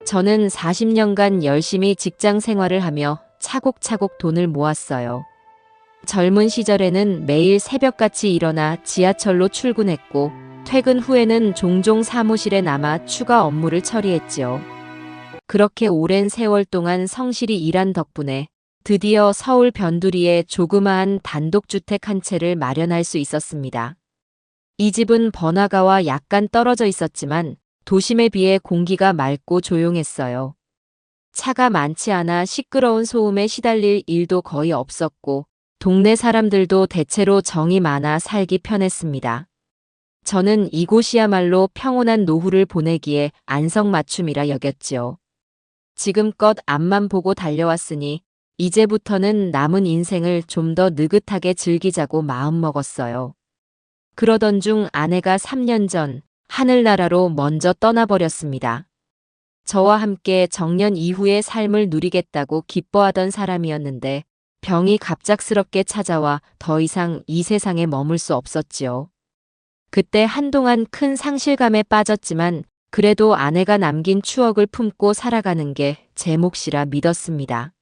저는 40년간 열심히 직장 생활을 하며 차곡차곡 돈을 모았어요. 젊은 시절에는 매일 새벽같이 일어나 지하철로 출근했고 퇴근 후에는 종종 사무실에 남아 추가 업무를 처리했지요. 그렇게 오랜 세월 동안 성실히 일한 덕분에 드디어 서울 변두리에 조그마한 단독주택 한 채를 마련할 수 있었습니다. 이 집은 번화가와 약간 떨어져 있었지만 도심에 비해 공기가 맑고 조용했어요. 차가 많지 않아 시끄러운 소음에 시달릴 일도 거의 없었고 동네 사람들도 대체로 정이 많아 살기 편했습니다. 저는 이곳이야말로 평온한 노후를 보내기에 안성맞춤이라 여겼지요. 지금껏 앞만 보고 달려왔으니 이제부터는 남은 인생을 좀 더 느긋하게 즐기자고 마음먹었어요. 그러던 중 아내가 3년 전 하늘나라로 먼저 떠나버렸습니다. 저와 함께 정년 이후의 삶을 누리겠다고 기뻐하던 사람이었는데 병이 갑작스럽게 찾아와 더 이상 이 세상에 머물 수 없었지요. 그때 한동안 큰 상실감에 빠졌지만 그래도 아내가 남긴 추억을 품고 살아가는 게 제 몫이라 믿었습니다.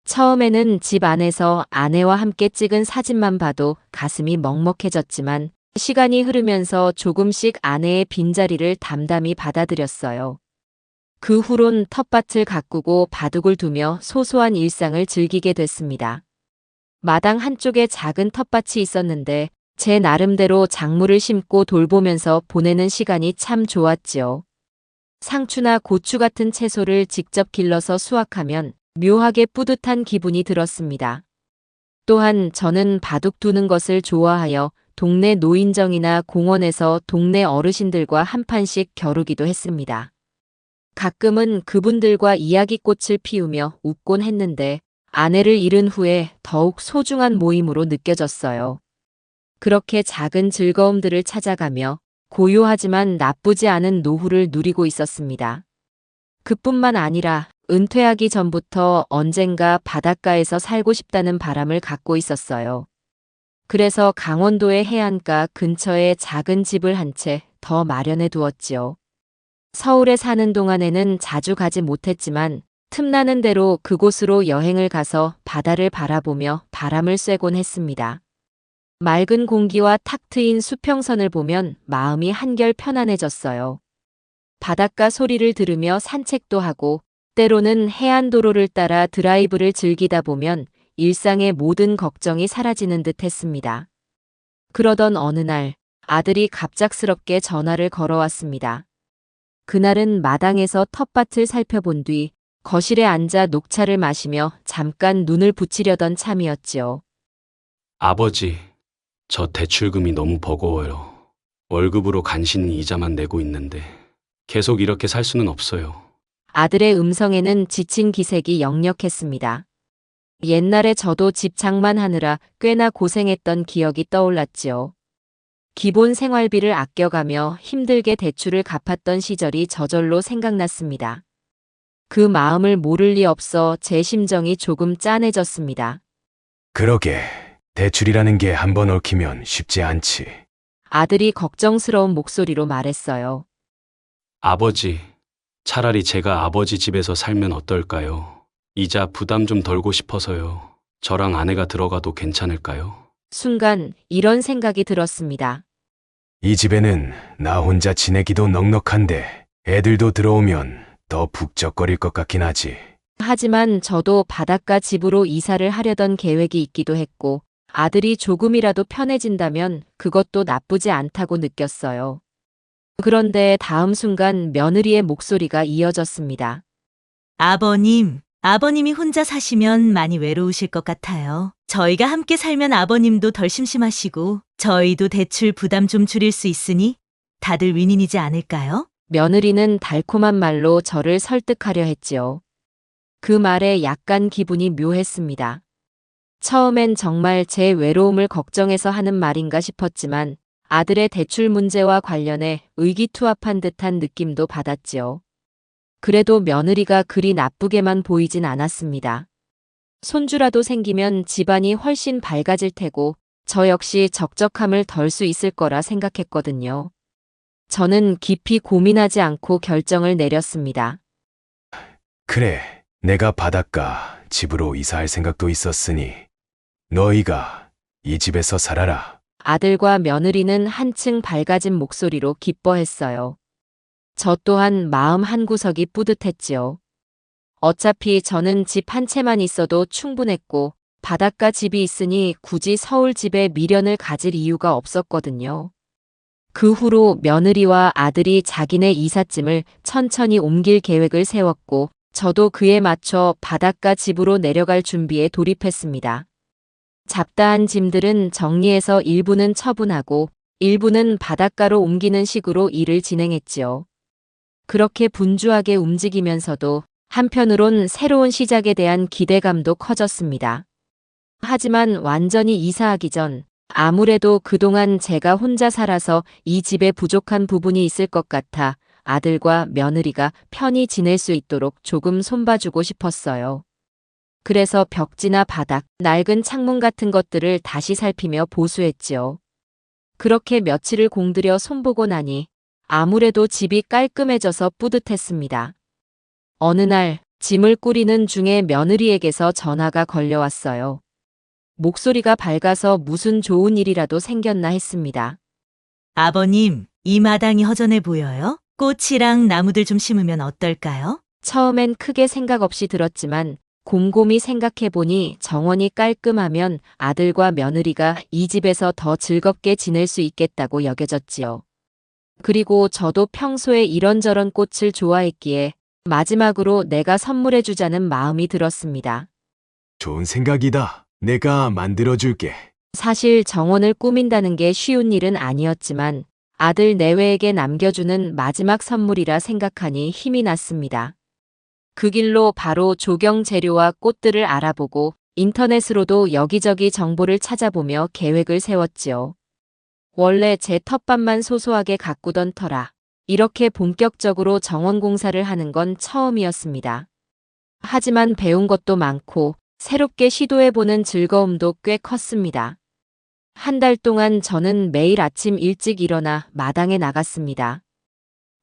처음에는 집 안에서 아내와 함께 찍은 사진만 봐도 가슴이 먹먹해졌지만 시간이 흐르면서 조금씩 아내의 빈자리를 담담히 받아들였어요. 그 후론 텃밭을 가꾸고 바둑을 두며 소소한 일상을 즐기게 됐습니다. 마당 한쪽에 작은 텃밭이 있었는데 제 나름대로 작물을 심고 돌보면서 보내는 시간이 참 좋았지요. 상추나 고추 같은 채소를 직접 길러서 수확하면 묘하게 뿌듯한 기분이 들었습니다. 또한 저는 바둑 두는 것을 좋아하여 동네 노인정이나 공원에서 동네 어르신들과 한 판씩 겨루기도 했습니다. 가끔은 그분들과 이야기꽃을 피우며 웃곤 했는데 아내를 잃은 후에 더욱 소중한 모임으로 느껴졌어요. 그렇게 작은 즐거움들을 찾아가며 고요하지만 나쁘지 않은 노후를 누리고 있었습니다. 그뿐만 아니라 은퇴하기 전부터 언젠가 바닷가에서 살고 싶다는 바람을 갖고 있었어요. 그래서 강원도의 해안가 근처에 작은 집을 한 채 더 마련해 두었지요. 서울에 사는 동안에는 자주 가지 못했지만 틈나는 대로 그곳으로 여행을 가서 바다를 바라보며 바람을 쐬곤 했습니다. 맑은 공기와 탁 트인 수평선을 보면 마음이 한결 편안해졌어요. 바닷가 소리를 들으며 산책도 하고 때로는 해안도로를 따라 드라이브를 즐기다 보면 일상의 모든 걱정이 사라지는 듯 했습니다. 그러던 어느 날 아들이 갑작스럽게 전화를 걸어왔습니다. 그날은 마당에서 텃밭을 살펴본 뒤 거실에 앉아 녹차를 마시며 잠깐 눈을 붙이려던 참이었지요. 아버지, 저 대출금이 너무 버거워요. 월급으로 간신히 이자만 내고 있는데 계속 이렇게 살 수는 없어요. 아들의 음성에는 지친 기색이 역력했습니다. 옛날에 저도 집 장만하느라 꽤나 고생했던 기억이 떠올랐지요. 기본 생활비를 아껴가며 힘들게 대출을 갚았던 시절이 저절로 생각났습니다. 그 마음을 모를 리 없어 제 심정이 조금 짠해졌습니다. 그러게, 대출이라는 게 한번 얽히면 쉽지 않지. 아들이 걱정스러운 목소리로 말했어요. 아버지, 차라리 제가 아버지 집에서 살면 어떨까요? 이자 부담 좀 덜고 싶어서요. 저랑 아내가 들어가도 괜찮을까요? 순간 이런 생각이 들었습니다. 이 집에는 나 혼자 지내기도 넉넉한데 애들도 들어오면 더 북적거릴 것 같긴 하지. 하지만 저도 바닷가 집으로 이사를 하려던 계획이 있기도 했고 아들이 조금이라도 편해진다면 그것도 나쁘지 않다고 느꼈어요. 그런데 다음 순간 며느리의 목소리가 이어졌습니다. 아버님이 혼자 사시면 많이 외로우실 것 같아요. 저희가 함께 살면 아버님도 덜 심심하시고 저희도 대출 부담 좀 줄일 수 있으니 다들 윈윈이지 않을까요? 며느리는 달콤한 말로 저를 설득하려 했지요. 그 말에 약간 기분이 묘했습니다. 처음엔 정말 제 외로움을 걱정해서 하는 말인가 싶었지만 아들의 대출 문제와 관련해 의기투합한 듯한 느낌도 받았지요. 그래도 며느리가 그리 나쁘게만 보이진 않았습니다. 손주라도 생기면 집안이 훨씬 밝아질 테고 저 역시 적적함을 덜 수 있을 거라 생각했거든요. 저는 깊이 고민하지 않고 결정을 내렸습니다. 그래, 내가 바닷가 집으로 이사할 생각도 있었으니 너희가 이 집에서 살아라. 아들과 며느리는 한층 밝아진 목소리로 기뻐했어요. 저 또한 마음 한구석이 뿌듯했지요. 어차피 저는 집 한 채만 있어도 충분했고 바닷가 집이 있으니 굳이 서울 집에 미련을 가질 이유가 없었거든요. 그 후로 며느리와 아들이 자기네 이삿짐을 천천히 옮길 계획을 세웠고 저도 그에 맞춰 바닷가 집으로 내려갈 준비에 돌입했습니다. 잡다한 짐들은 정리해서 일부는 처분하고 일부는 바닷가로 옮기는 식으로 일을 진행했지요. 그렇게 분주하게 움직이면서도 한편으론 새로운 시작에 대한 기대감도 커졌습니다. 하지만 완전히 이사하기 전 아무래도 그동안 제가 혼자 살아서 이 집에 부족한 부분이 있을 것 같아 아들과 며느리가 편히 지낼 수 있도록 조금 손봐주고 싶었어요. 그래서 벽지나 바닥, 낡은 창문 같은 것들을 다시 살피며 보수했지요. 그렇게 며칠을 공들여 손보고 나니 아무래도 집이 깔끔해져서 뿌듯했습니다. 어느 날 짐을 꾸리는 중에 며느리에게서 전화가 걸려왔어요. 목소리가 밝아서 무슨 좋은 일이라도 생겼나 했습니다. 아버님, 이 마당이 허전해 보여요? 꽃이랑 나무들 좀 심으면 어떨까요? 처음엔 크게 생각 없이 들었지만 곰곰이 생각해보니 정원이 깔끔하면 아들과 며느리가 이 집에서 더 즐겁게 지낼 수 있겠다고 여겨졌지요. 그리고 저도 평소에 이런저런 꽃을 좋아했기에 마지막으로 내가 선물해주자는 마음이 들었습니다. 좋은 생각이다. 내가 만들어줄게. 사실 정원을 꾸민다는 게 쉬운 일은 아니었지만 아들 내외에게 남겨주는 마지막 선물이라 생각하니 힘이 났습니다. 그 길로 바로 조경 재료와 꽃들을 알아보고 인터넷으로도 여기저기 정보를 찾아보며 계획을 세웠지요. 원래 제 텃밭만 소소하게 가꾸던 터라 이렇게 본격적으로 정원 공사를 하는 건 처음이었습니다. 하지만 배운 것도 많고 새롭게 시도해보는 즐거움도 꽤 컸습니다. 한 달 동안 저는 매일 아침 일찍 일어나 마당에 나갔습니다.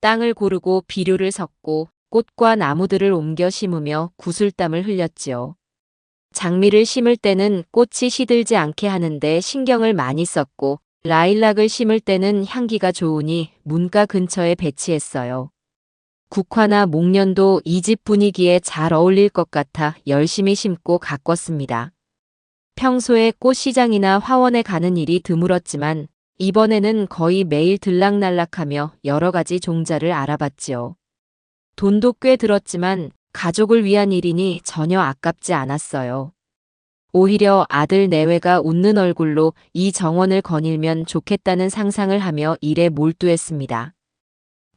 땅을 고르고 비료를 섞고 꽃과 나무들을 옮겨 심으며 구슬땀을 흘렸지요. 장미를 심을 때는 꽃이 시들지 않게 하는데 신경을 많이 썼고 라일락을 심을 때는 향기가 좋으니 문가 근처에 배치했어요. 국화나 목련도 이 집 분위기에 잘 어울릴 것 같아 열심히 심고 가꿨습니다. 평소에 꽃시장이나 화원에 가는 일이 드물었지만 이번에는 거의 매일 들락날락하며 여러 가지 종자를 알아봤지요. 돈도 꽤 들었지만 가족을 위한 일이니 전혀 아깝지 않았어요. 오히려 아들 내외가 웃는 얼굴로 이 정원을 거닐면 좋겠다는 상상을 하며 일에 몰두했습니다.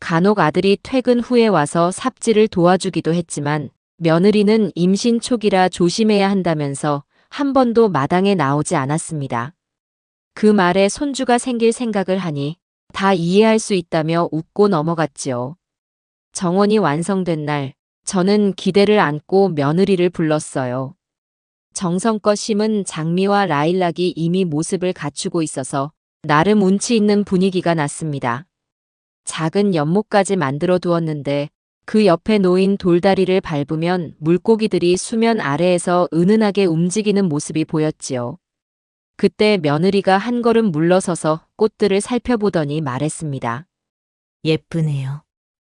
간혹 아들이 퇴근 후에 와서 삽질을 도와주기도 했지만 며느리는 임신 초기라 조심해야 한다면서 한 번도 마당에 나오지 않았습니다. 그 말에 손주가 생길 생각을 하니 다 이해할 수 있다며 웃고 넘어갔지요. 정원이 완성된 날, 저는 기대를 안고 며느리를 불렀어요. 정성껏 심은 장미와 라일락이 이미 모습을 갖추고 있어서 나름 운치 있는 분위기가 났습니다. 작은 연못까지 만들어 두었는데 그 옆에 놓인 돌다리를 밟으면 물고기들이 수면 아래에서 은은하게 움직이는 모습이 보였지요. 그때 며느리가 한 걸음 물러서서 꽃들을 살펴보더니 말했습니다. 예쁘네요.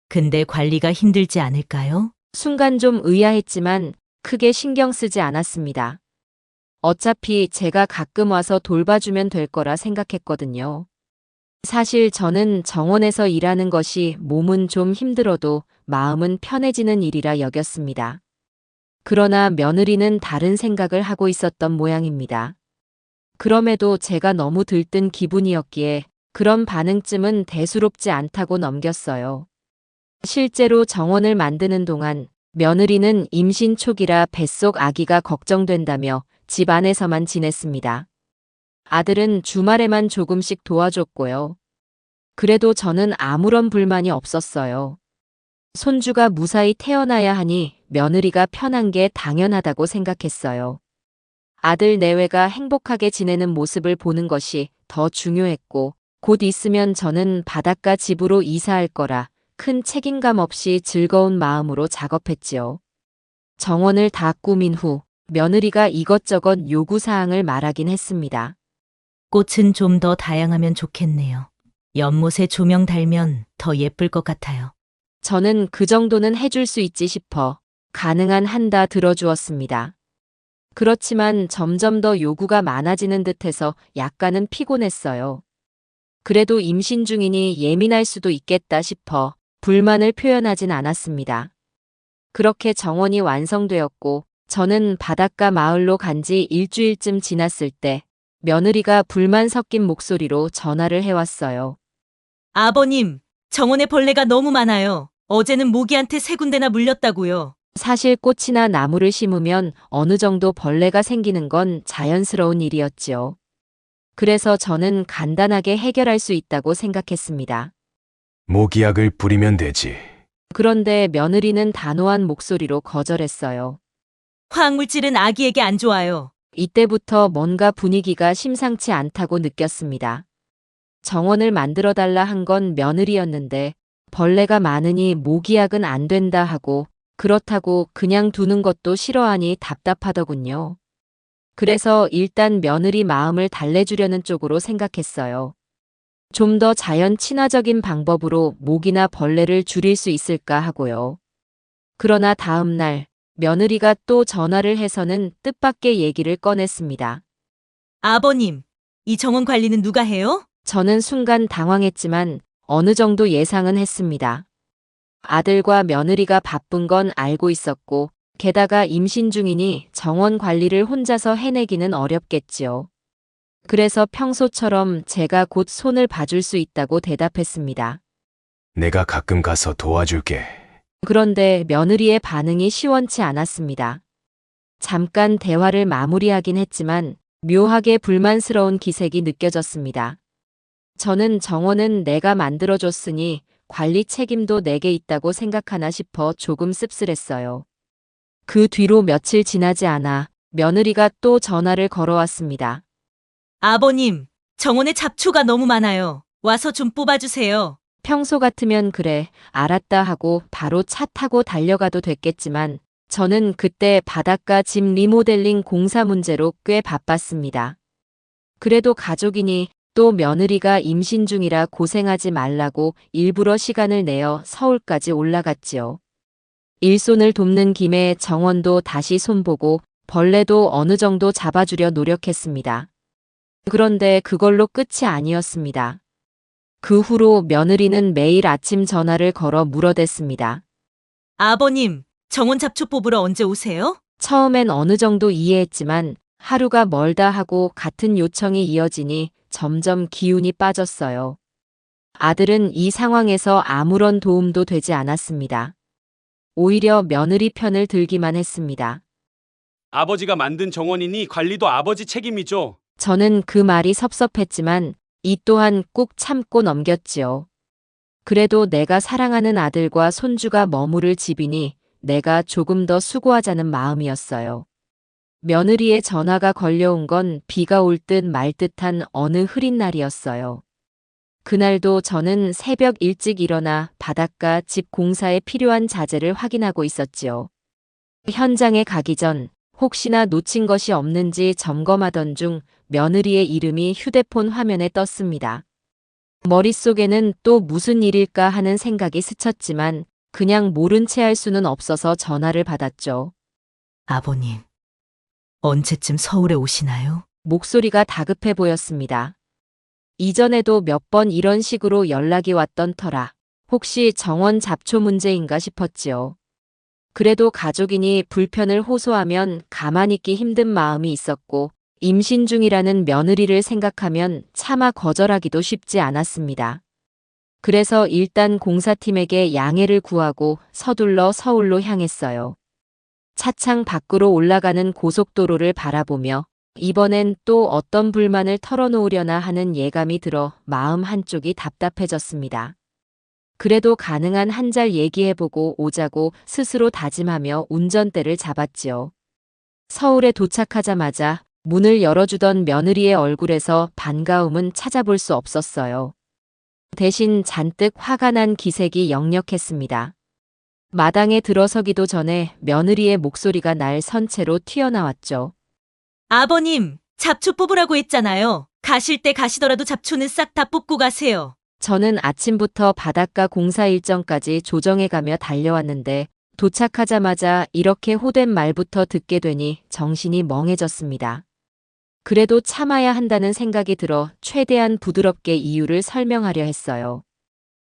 근데 관리가 힘들지 않을까요? 순간 좀 의아했지만 크게 신경 쓰지 않았습니다. 어차피 제가 가끔 와서 돌봐주면 될 거라 생각했거든요. 사실 저는 정원에서 일하는 것이 몸은 좀 힘들어도 마음은 편해지는 일이라 여겼습니다. 그러나 며느리는 다른 생각을 하고 있었던 모양입니다. 그럼에도 제가 너무 들뜬 기분이었기에 그런 반응쯤은 대수롭지 않다고 넘겼어요. 실제로 정원을 만드는 동안 며느리는 임신 초기라 뱃속 아기가 걱정된다며 집 안에서만 지냈습니다. 아들은 주말에만 조금씩 도와줬고요. 그래도 저는 아무런 불만이 없었어요. 손주가 무사히 태어나야 하니 며느리가 편한 게 당연하다고 생각했어요. 아들 내외가 행복하게 지내는 모습을 보는 것이 더 중요했고 곧 있으면 저는 바닷가 집으로 이사할 거라 큰 책임감 없이 즐거운 마음으로 작업했지요. 정원을 다 꾸민 후 며느리가 이것저것 요구사항을 말하긴 했습니다. 꽃은 좀 더 다양하면 좋겠네요. 연못에 조명 달면 더 예쁠 것 같아요. 저는 그 정도는 해줄 수 있지 싶어 가능한 한다 들어주었습니다. 그렇지만 점점 더 요구가 많아지는 듯해서 약간은 피곤했어요. 그래도 임신 중이니 예민할 수도 있겠다 싶어 불만을 표현하진 않았습니다. 그렇게 정원이 완성되었고 저는 바닷가 마을로 간 지 일주일쯤 지났을 때 며느리가 불만 섞인 목소리로 전화를 해왔어요. 아버님, 정원에 벌레가 너무 많아요. 어제는 모기한테 3군데나 물렸다고요. 사실 꽃이나 나무를 심으면 어느 정도 벌레가 생기는 건 자연스러운 일이었지요. 그래서 저는 간단하게 해결할 수 있다고 생각했습니다. 모기약을 뿌리면 되지. 그런데 며느리는 단호한 목소리로 거절했어요. 화학물질은 아기에게 안 좋아요. 이때부터 뭔가 분위기가 심상치 않다고 느꼈습니다. 정원을 만들어달라 한 건 며느리였는데 벌레가 많으니 모기약은 안 된다 하고 그렇다고 그냥 두는 것도 싫어하니 답답하더군요. 그래서 일단 며느리 마음을 달래주려는 쪽으로 생각했어요. 좀 더 자연 친화적인 방법으로 모기나 벌레를 줄일 수 있을까 하고요. 그러나 다음 날 며느리가 또 전화를 해서는 뜻밖의 얘기를 꺼냈습니다. 아버님, 이 정원 관리는 누가 해요? 저는 순간 당황했지만 어느 정도 예상은 했습니다. 아들과 며느리가 바쁜 건 알고 있었고 게다가 임신 중이니 정원 관리를 혼자서 해내기는 어렵겠지요. 그래서 평소처럼 제가 곧 손을 봐줄 수 있다고 대답했습니다. 내가 가끔 가서 도와줄게. 그런데 며느리의 반응이 시원치 않았습니다. 잠깐 대화를 마무리하긴 했지만 묘하게 불만스러운 기색이 느껴졌습니다. 저는 정원은 내가 만들어줬으니 관리 책임도 내게 있다고 생각하나 싶어 조금 씁쓸했어요. 그 뒤로 며칠 지나지 않아 며느리가 또 전화를 걸어왔습니다. 아버님, 정원에 잡초가 너무 많아요. 와서 좀 뽑아주세요. 평소 같으면 그래, 알았다 하고 바로 차 타고 달려가도 됐겠지만 저는 그때 바닷가 집 리모델링 공사 문제로 꽤 바빴습니다. 그래도 가족이니 또 며느리가 임신 중이라 고생하지 말라고 일부러 시간을 내어 서울까지 올라갔지요. 일손을 돕는 김에 정원도 다시 손보고 벌레도 어느 정도 잡아주려 노력했습니다. 그런데 그걸로 끝이 아니었습니다. 그 후로 며느리는 매일 아침 전화를 걸어 물어댔습니다. 아버님, 정원 잡초 뽑으러 언제 오세요? 처음엔 어느 정도 이해했지만 하루가 멀다 하고 같은 요청이 이어지니 점점 기운이 빠졌어요. 아들은 이 상황에서 아무런 도움도 되지 않았습니다. 오히려 며느리 편을 들기만 했습니다. 아버지가 만든 정원이니 관리도 아버지 책임이죠. 저는 그 말이 섭섭했지만 이 또한 꾹 참고 넘겼지요. 그래도 내가 사랑하는 아들과 손주가 머무를 집이니 내가 조금 더 수고하자는 마음이었어요. 며느리의 전화가 걸려온 건 비가 올 듯 말 듯한 어느 흐린 날이었어요. 그날도 저는 새벽 일찍 일어나 바닷가 집 공사에 필요한 자재를 확인하고 있었지요. 현장에 가기 전 혹시나 놓친 것이 없는지 점검하던 중 며느리의 이름이 휴대폰 화면에 떴습니다. 머릿속에는 또 무슨 일일까 하는 생각이 스쳤지만 그냥 모른 채 할 수는 없어서 전화를 받았죠. 아버님, 언제쯤 서울에 오시나요? 목소리가 다급해 보였습니다. 이전에도 몇 번 이런 식으로 연락이 왔던 터라 혹시 정원 잡초 문제인가 싶었지요. 그래도 가족이니 불편을 호소하면 가만히 있기 힘든 마음이 있었고 임신 중이라는 며느리를 생각하면 차마 거절하기도 쉽지 않았습니다. 그래서 일단 공사팀에게 양해를 구하고 서둘러 서울로 향했어요. 차창 밖으로 올라가는 고속도로를 바라보며 이번엔 또 어떤 불만을 털어놓으려나 하는 예감이 들어 마음 한쪽이 답답해졌습니다. 그래도 가능한 한 잘 얘기해보고 오자고 스스로 다짐하며 운전대를 잡았지요. 서울에 도착하자마자 문을 열어주던 며느리의 얼굴에서 반가움은 찾아볼 수 없었어요. 대신 잔뜩 화가 난 기색이 역력했습니다. 마당에 들어서기도 전에 며느리의 목소리가 날 선체로 튀어나왔죠. 아버님, 잡초 뽑으라고 했잖아요. 가실 때 가시더라도 잡초는 싹 다 뽑고 가세요. 저는 아침부터 바닷가 공사 일정까지 조정해가며 달려왔는데 도착하자마자 이렇게 호된 말부터 듣게 되니 정신이 멍해졌습니다. 그래도 참아야 한다는 생각이 들어 최대한 부드럽게 이유를 설명하려 했어요.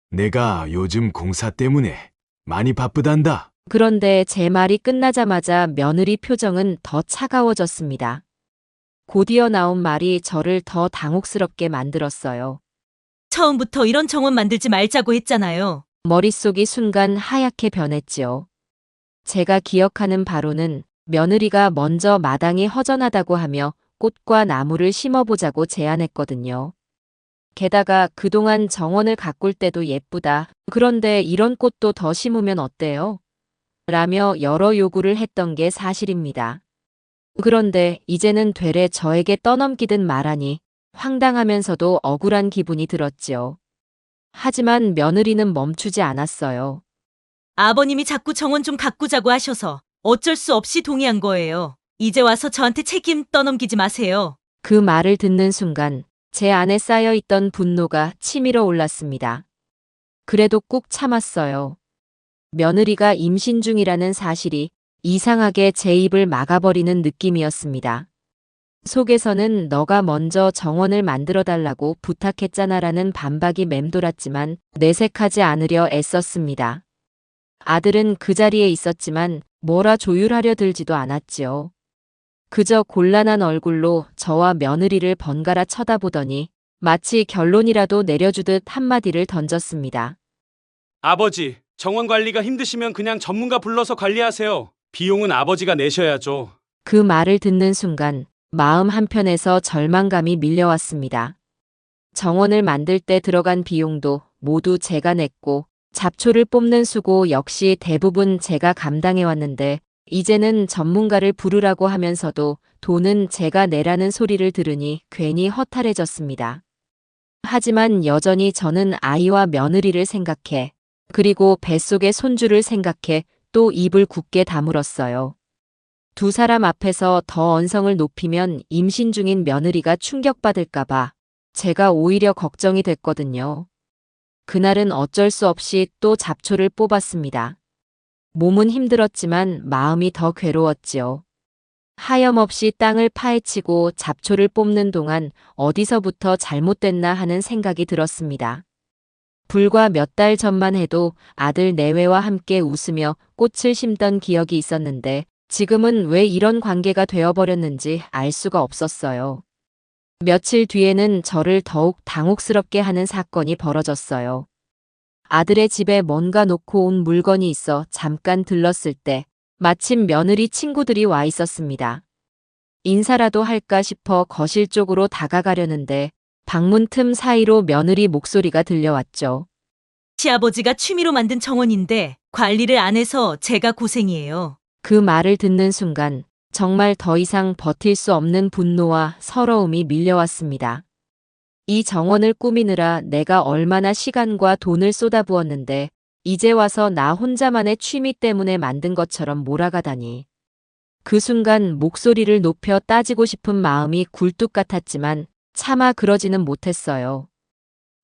내가 요즘 공사 때문에 많이 바쁘단다. 그런데 제 말이 끝나자마자 며느리 표정은 더 차가워졌습니다. 곧이어 나온 말이 저를 더 당혹스럽게 만들었어요. 처음부터 이런 정원 만들지 말자고 했잖아요. 머릿속이 순간 하얗게 변했지요. 제가 기억하는 바로는 며느리가 먼저 마당이 허전하다고 하며 꽃과 나무를 심어보자고 제안했거든요. 게다가 그동안 정원을 가꿀 때도 예쁘다. 그런데 이런 꽃도 더 심으면 어때요? 라며 여러 요구를 했던 게 사실입니다. 그런데 이제는 되레 저에게 떠넘기듯 말하니 황당하면서도 억울한 기분이 들었지요. 하지만 며느리는 멈추지 않았어요. 아버님이 자꾸 정원 좀 가꾸자고 하셔서 어쩔 수 없이 동의한 거예요. 이제 와서 저한테 책임 떠넘기지 마세요. 그 말을 듣는 순간 제 안에 쌓여있던 분노가 치밀어 올랐습니다. 그래도 꾹 참았어요. 며느리가 임신 중이라는 사실이 이상하게 제 입을 막아버리는 느낌이었습니다. 속에서는 너가 먼저 정원을 만들어달라고 부탁했잖아라는 반박이 맴돌았지만 내색하지 않으려 애썼습니다. 아들은 그 자리에 있었지만 뭐라 조율하려 들지도 않았지요. 그저 곤란한 얼굴로 저와 며느리를 번갈아 쳐다보더니 마치 결론이라도 내려주듯 한마디를 던졌습니다. 아버지, 정원 관리가 힘드시면 그냥 전문가 불러서 관리하세요. 비용은 아버지가 내셔야죠. 그 말을 듣는 순간 마음 한편에서 절망감이 밀려왔습니다. 정원을 만들 때 들어간 비용도 모두 제가 냈고 잡초를 뽑는 수고 역시 대부분 제가 감당해왔는데 이제는 전문가를 부르라고 하면서도 돈은 제가 내라는 소리를 들으니 괜히 허탈해졌습니다. 하지만 여전히 저는 아이와 며느리를 생각해 그리고 뱃속의 손주를 생각해 또 입을 굳게 다물었어요. 두 사람 앞에서 더 언성을 높이면 임신 중인 며느리가 충격받을까봐 제가 오히려 걱정이 됐거든요. 그날은 어쩔 수 없이 또 잡초를 뽑았습니다. 몸은 힘들었지만 마음이 더 괴로웠지요. 하염없이 땅을 파헤치고 잡초를 뽑는 동안 어디서부터 잘못됐나 하는 생각이 들었습니다. 불과 몇 달 전만 해도 아들 내외와 함께 웃으며 꽃을 심던 기억이 있었는데 지금은 왜 이런 관계가 되어버렸는지 알 수가 없었어요. 며칠 뒤에는 저를 더욱 당혹스럽게 하는 사건이 벌어졌어요. 아들의 집에 뭔가 놓고 온 물건이 있어 잠깐 들렀을 때 마침 며느리 친구들이 와 있었습니다. 인사라도 할까 싶어 거실 쪽으로 다가가려는데 방문 틈 사이로 며느리 목소리가 들려왔죠. 시아버지가 취미로 만든 정원인데 관리를 안 해서 제가 고생이에요. 그 말을 듣는 순간 정말 더 이상 버틸 수 없는 분노와 서러움이 밀려왔습니다. 이 정원을 꾸미느라 내가 얼마나 시간과 돈을 쏟아부었는데 이제 와서 나 혼자만의 취미 때문에 만든 것처럼 몰아가다니. 그 순간 목소리를 높여 따지고 싶은 마음이 굴뚝 같았지만 차마 그러지는 못했어요.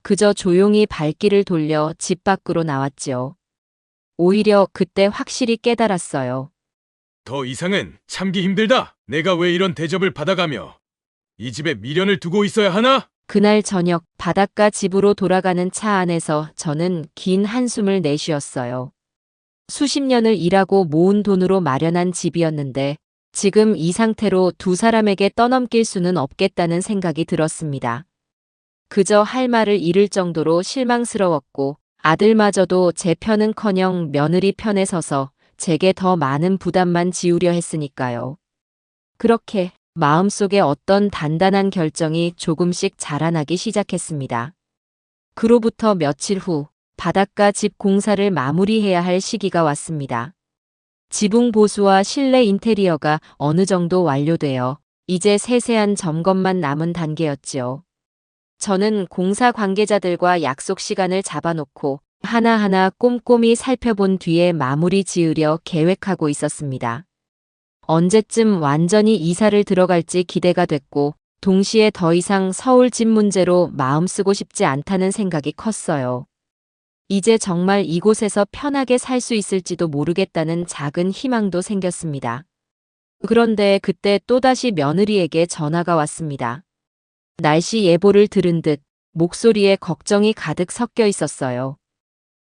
그저 조용히 발길을 돌려 집 밖으로 나왔지요. 오히려 그때 확실히 깨달았어요. 더 이상은 참기 힘들다. 내가 왜 이런 대접을 받아가며 이 집에 미련을 두고 있어야 하나? 그날 저녁 바닷가 집으로 돌아가는 차 안에서 저는 긴 한숨을 내쉬었어요. 수십 년을 일하고 모은 돈으로 마련한 집이었는데 지금 이 상태로 두 사람에게 떠넘길 수는 없겠다는 생각이 들었습니다. 그저 할 말을 잃을 정도로 실망스러웠고 아들마저도 제 편은커녕 며느리 편에 서서 제게 더 많은 부담만 지우려 했으니까요. 그렇게 마음속에 어떤 단단한 결정이 조금씩 자라나기 시작했습니다. 그로부터 며칠 후 바닷가 집 공사를 마무리해야 할 시기가 왔습니다. 지붕 보수와 실내 인테리어가 어느 정도 완료되어 이제 세세한 점검만 남은 단계였지요. 저는 공사 관계자들과 약속 시간을 잡아놓고 하나하나 꼼꼼히 살펴본 뒤에 마무리 지으려 계획하고 있었습니다. 언제쯤 완전히 이사를 들어갈지 기대가 됐고, 동시에 더 이상 서울 집 문제로 마음 쓰고 싶지 않다는 생각이 컸어요. 이제 정말 이곳에서 편하게 살 수 있을지도 모르겠다는 작은 희망도 생겼습니다. 그런데 그때 또다시 며느리에게 전화가 왔습니다. 날씨 예보를 들은 듯 목소리에 걱정이 가득 섞여 있었어요.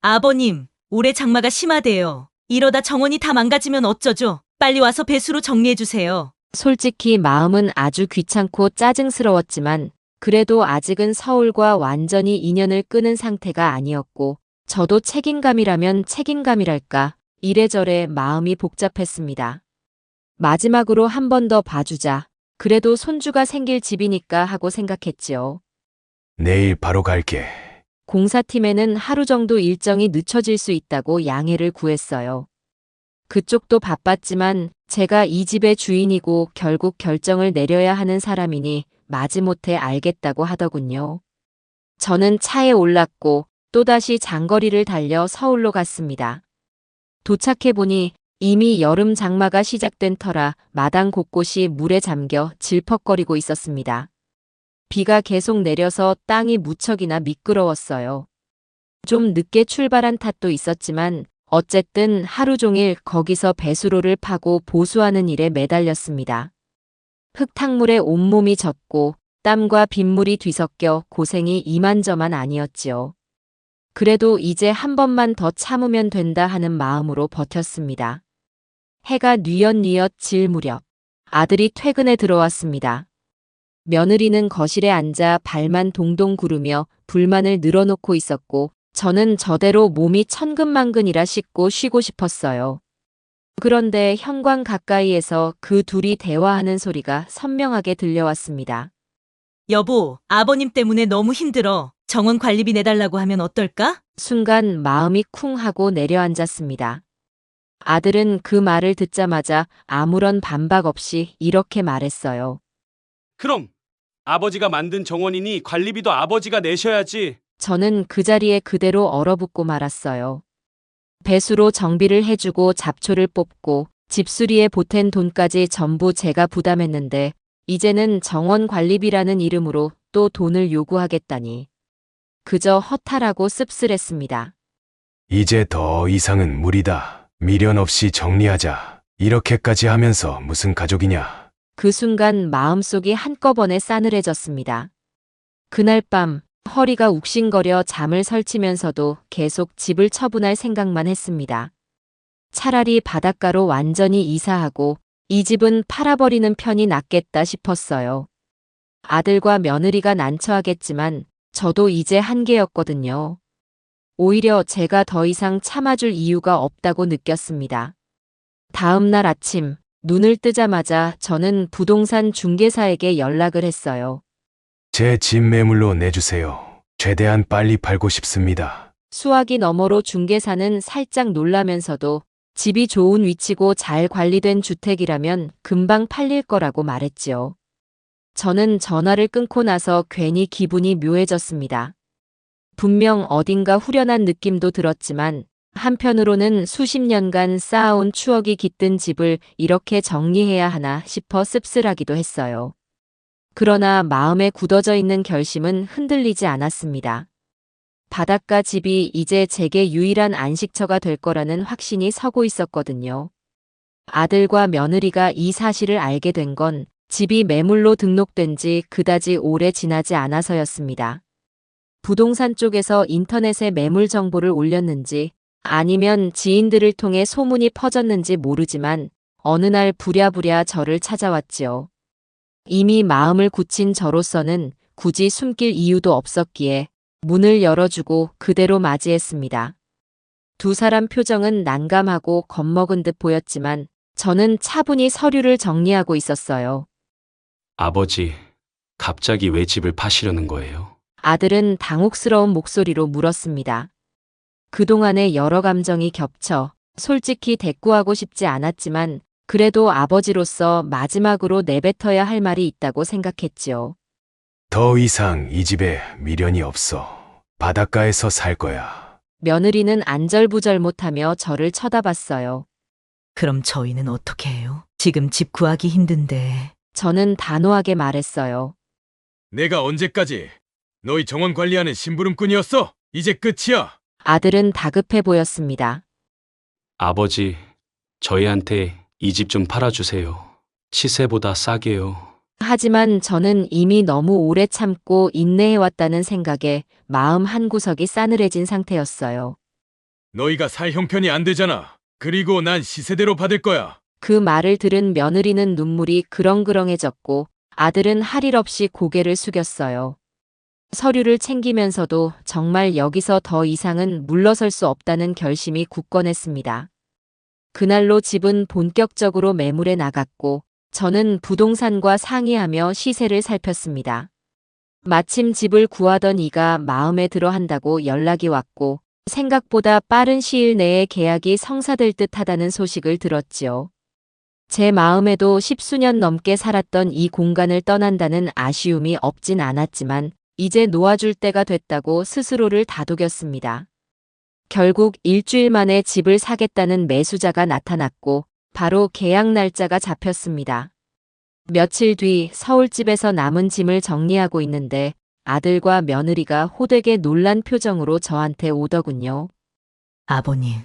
아버님, 올해 장마가 심하대요. 이러다 정원이 다 망가지면 어쩌죠? 빨리 와서 배수로 정리해주세요. 솔직히 마음은 아주 귀찮고 짜증스러웠지만 그래도 아직은 서울과 완전히 인연을 끊은 상태가 아니었고 저도 책임감이라면 책임감이랄까 이래저래 마음이 복잡했습니다. 마지막으로 한 번 더 봐주자. 그래도 손주가 생길 집이니까 하고 생각했지요. 내일 바로 갈게. 공사팀에는 하루 정도 일정이 늦춰질 수 있다고 양해를 구했어요. 그쪽도 바빴지만 제가 이 집의 주인이고 결국 결정을 내려야 하는 사람이니 마지못해 알겠다고 하더군요. 저는 차에 올랐고 또다시 장거리를 달려 서울로 갔습니다. 도착해보니 이미 여름 장마가 시작된 터라 마당 곳곳이 물에 잠겨 질퍽거리고 있었습니다. 비가 계속 내려서 땅이 무척이나 미끄러웠어요. 좀 늦게 출발한 탓도 있었지만 어쨌든 하루 종일 거기서 배수로를 파고 보수하는 일에 매달렸습니다. 흙탕물에 온몸이 젖고 땀과 빗물이 뒤섞여 고생이 이만저만 아니었지요. 그래도 이제 한 번만 더 참으면 된다 하는 마음으로 버텼습니다. 해가 뉘엿뉘엿 질 무렵 아들이 퇴근에 들어왔습니다. 며느리는 거실에 앉아 발만 동동 구르며 불만을 늘어놓고 있었고 저는 저대로 몸이 천근만근이라 씻고 쉬고 싶었어요. 그런데 현관 가까이에서 그 둘이 대화하는 소리가 선명하게 들려왔습니다. 여보, 아버님 때문에 너무 힘들어. 정원 관리비 내달라고 하면 어떨까? 순간 마음이 쿵 하고 내려앉았습니다. 아들은 그 말을 듣자마자 아무런 반박 없이 이렇게 말했어요. 그럼 아버지가 만든 정원이니 관리비도 아버지가 내셔야지. 저는 그 자리에 그대로 얼어붙고 말았어요. 배수로 정비를 해주고 잡초를 뽑고 집수리에 보탠 돈까지 전부 제가 부담했는데 이제는 정원 관리비라는 이름으로 또 돈을 요구하겠다니. 그저 허탈하고 씁쓸했습니다. 이제 더 이상은 무리다. 미련 없이 정리하자. 이렇게까지 하면서 무슨 가족이냐. 그 순간 마음속이 한꺼번에 싸늘해졌습니다. 그날 밤 허리가 욱신거려 잠을 설치면서도 계속 집을 처분할 생각만 했습니다. 차라리 바닷가로 완전히 이사하고 이 집은 팔아버리는 편이 낫겠다 싶었어요. 아들과 며느리가 난처하겠지만 저도 이제 한계였거든요. 오히려 제가 더 이상 참아줄 이유가 없다고 느꼈습니다. 다음 날 아침 눈을 뜨자마자 저는 부동산 중개사에게 연락을 했어요. 제 집 매물로 내주세요. 최대한 빨리 팔고 싶습니다. 수화기 너머로 중개사는 살짝 놀라면서도 집이 좋은 위치고 잘 관리된 주택이라면 금방 팔릴 거라고 말했지요. 저는 전화를 끊고 나서 괜히 기분이 묘해졌습니다. 분명 어딘가 후련한 느낌도 들었지만 한편으로는 수십 년간 쌓아온 추억이 깃든 집을 이렇게 정리해야 하나 싶어 씁쓸하기도 했어요. 그러나 마음에 굳어져 있는 결심은 흔들리지 않았습니다. 바닷가 집이 이제 제게 유일한 안식처가 될 거라는 확신이 서고 있었거든요. 아들과 며느리가 이 사실을 알게 된 건 집이 매물로 등록된 지 그다지 오래 지나지 않아서였습니다. 부동산 쪽에서 인터넷에 매물 정보를 올렸는지 아니면 지인들을 통해 소문이 퍼졌는지 모르지만 어느 날 부랴부랴 저를 찾아왔지요. 이미 마음을 굳힌 저로서는 굳이 숨길 이유도 없었기에 문을 열어주고 그대로 맞이했습니다. 두 사람 표정은 난감하고 겁먹은 듯 보였지만 저는 차분히 서류를 정리하고 있었어요. 아버지, 갑자기 왜 집을 파시려는 거예요? 아들은 당혹스러운 목소리로 물었습니다. 그동안의 여러 감정이 겹쳐 솔직히 대꾸하고 싶지 않았지만 그래도 아버지로서 마지막으로 내뱉어야 할 말이 있다고 생각했지요. 더 이상 이 집에 미련이 없어. 바닷가에서 살 거야. 며느리는 안절부절 못하며 저를 쳐다봤어요. 그럼 저희는 어떻게 해요? 지금 집 구하기 힘든데. 저는 단호하게 말했어요. 내가 언제까지 너희 정원 관리하는 심부름꾼이었어? 이제 끝이야. 아들은 다급해 보였습니다. 아버지, 저희한테 이 집 좀 팔아주세요. 시세보다 싸게요. 하지만 저는 이미 너무 오래 참고 인내해왔다는 생각에 마음 한구석이 싸늘해진 상태였어요. 너희가 살 형편이 안 되잖아. 그리고 난 시세대로 받을 거야. 그 말을 들은 며느리는 눈물이 그렁그렁해졌고 아들은 할 일 없이 고개를 숙였어요. 서류를 챙기면서도 정말 여기서 더 이상은 물러설 수 없다는 결심이 굳건했습니다. 그날로 집은 본격적으로 매물에 나갔고 저는 부동산과 상의하며 시세를 살폈습니다. 마침 집을 구하던 이가 마음에 들어 한다고 연락이 왔고 생각보다 빠른 시일 내에 계약이 성사될 듯하다는 소식을 들었지요. 제 마음에도 10수년 넘게 살았던 이 공간을 떠난다는 아쉬움이 없진 않았지만 이제 놓아줄 때가 됐다고 스스로를 다독였습니다. 결국 일주일 만에 집을 사겠다는 매수자가 나타났고 바로 계약 날짜가 잡혔습니다. 며칠 뒤 서울집에서 남은 짐을 정리하고 있는데 아들과 며느리가 호되게 놀란 표정으로 저한테 오더군요. 아버님,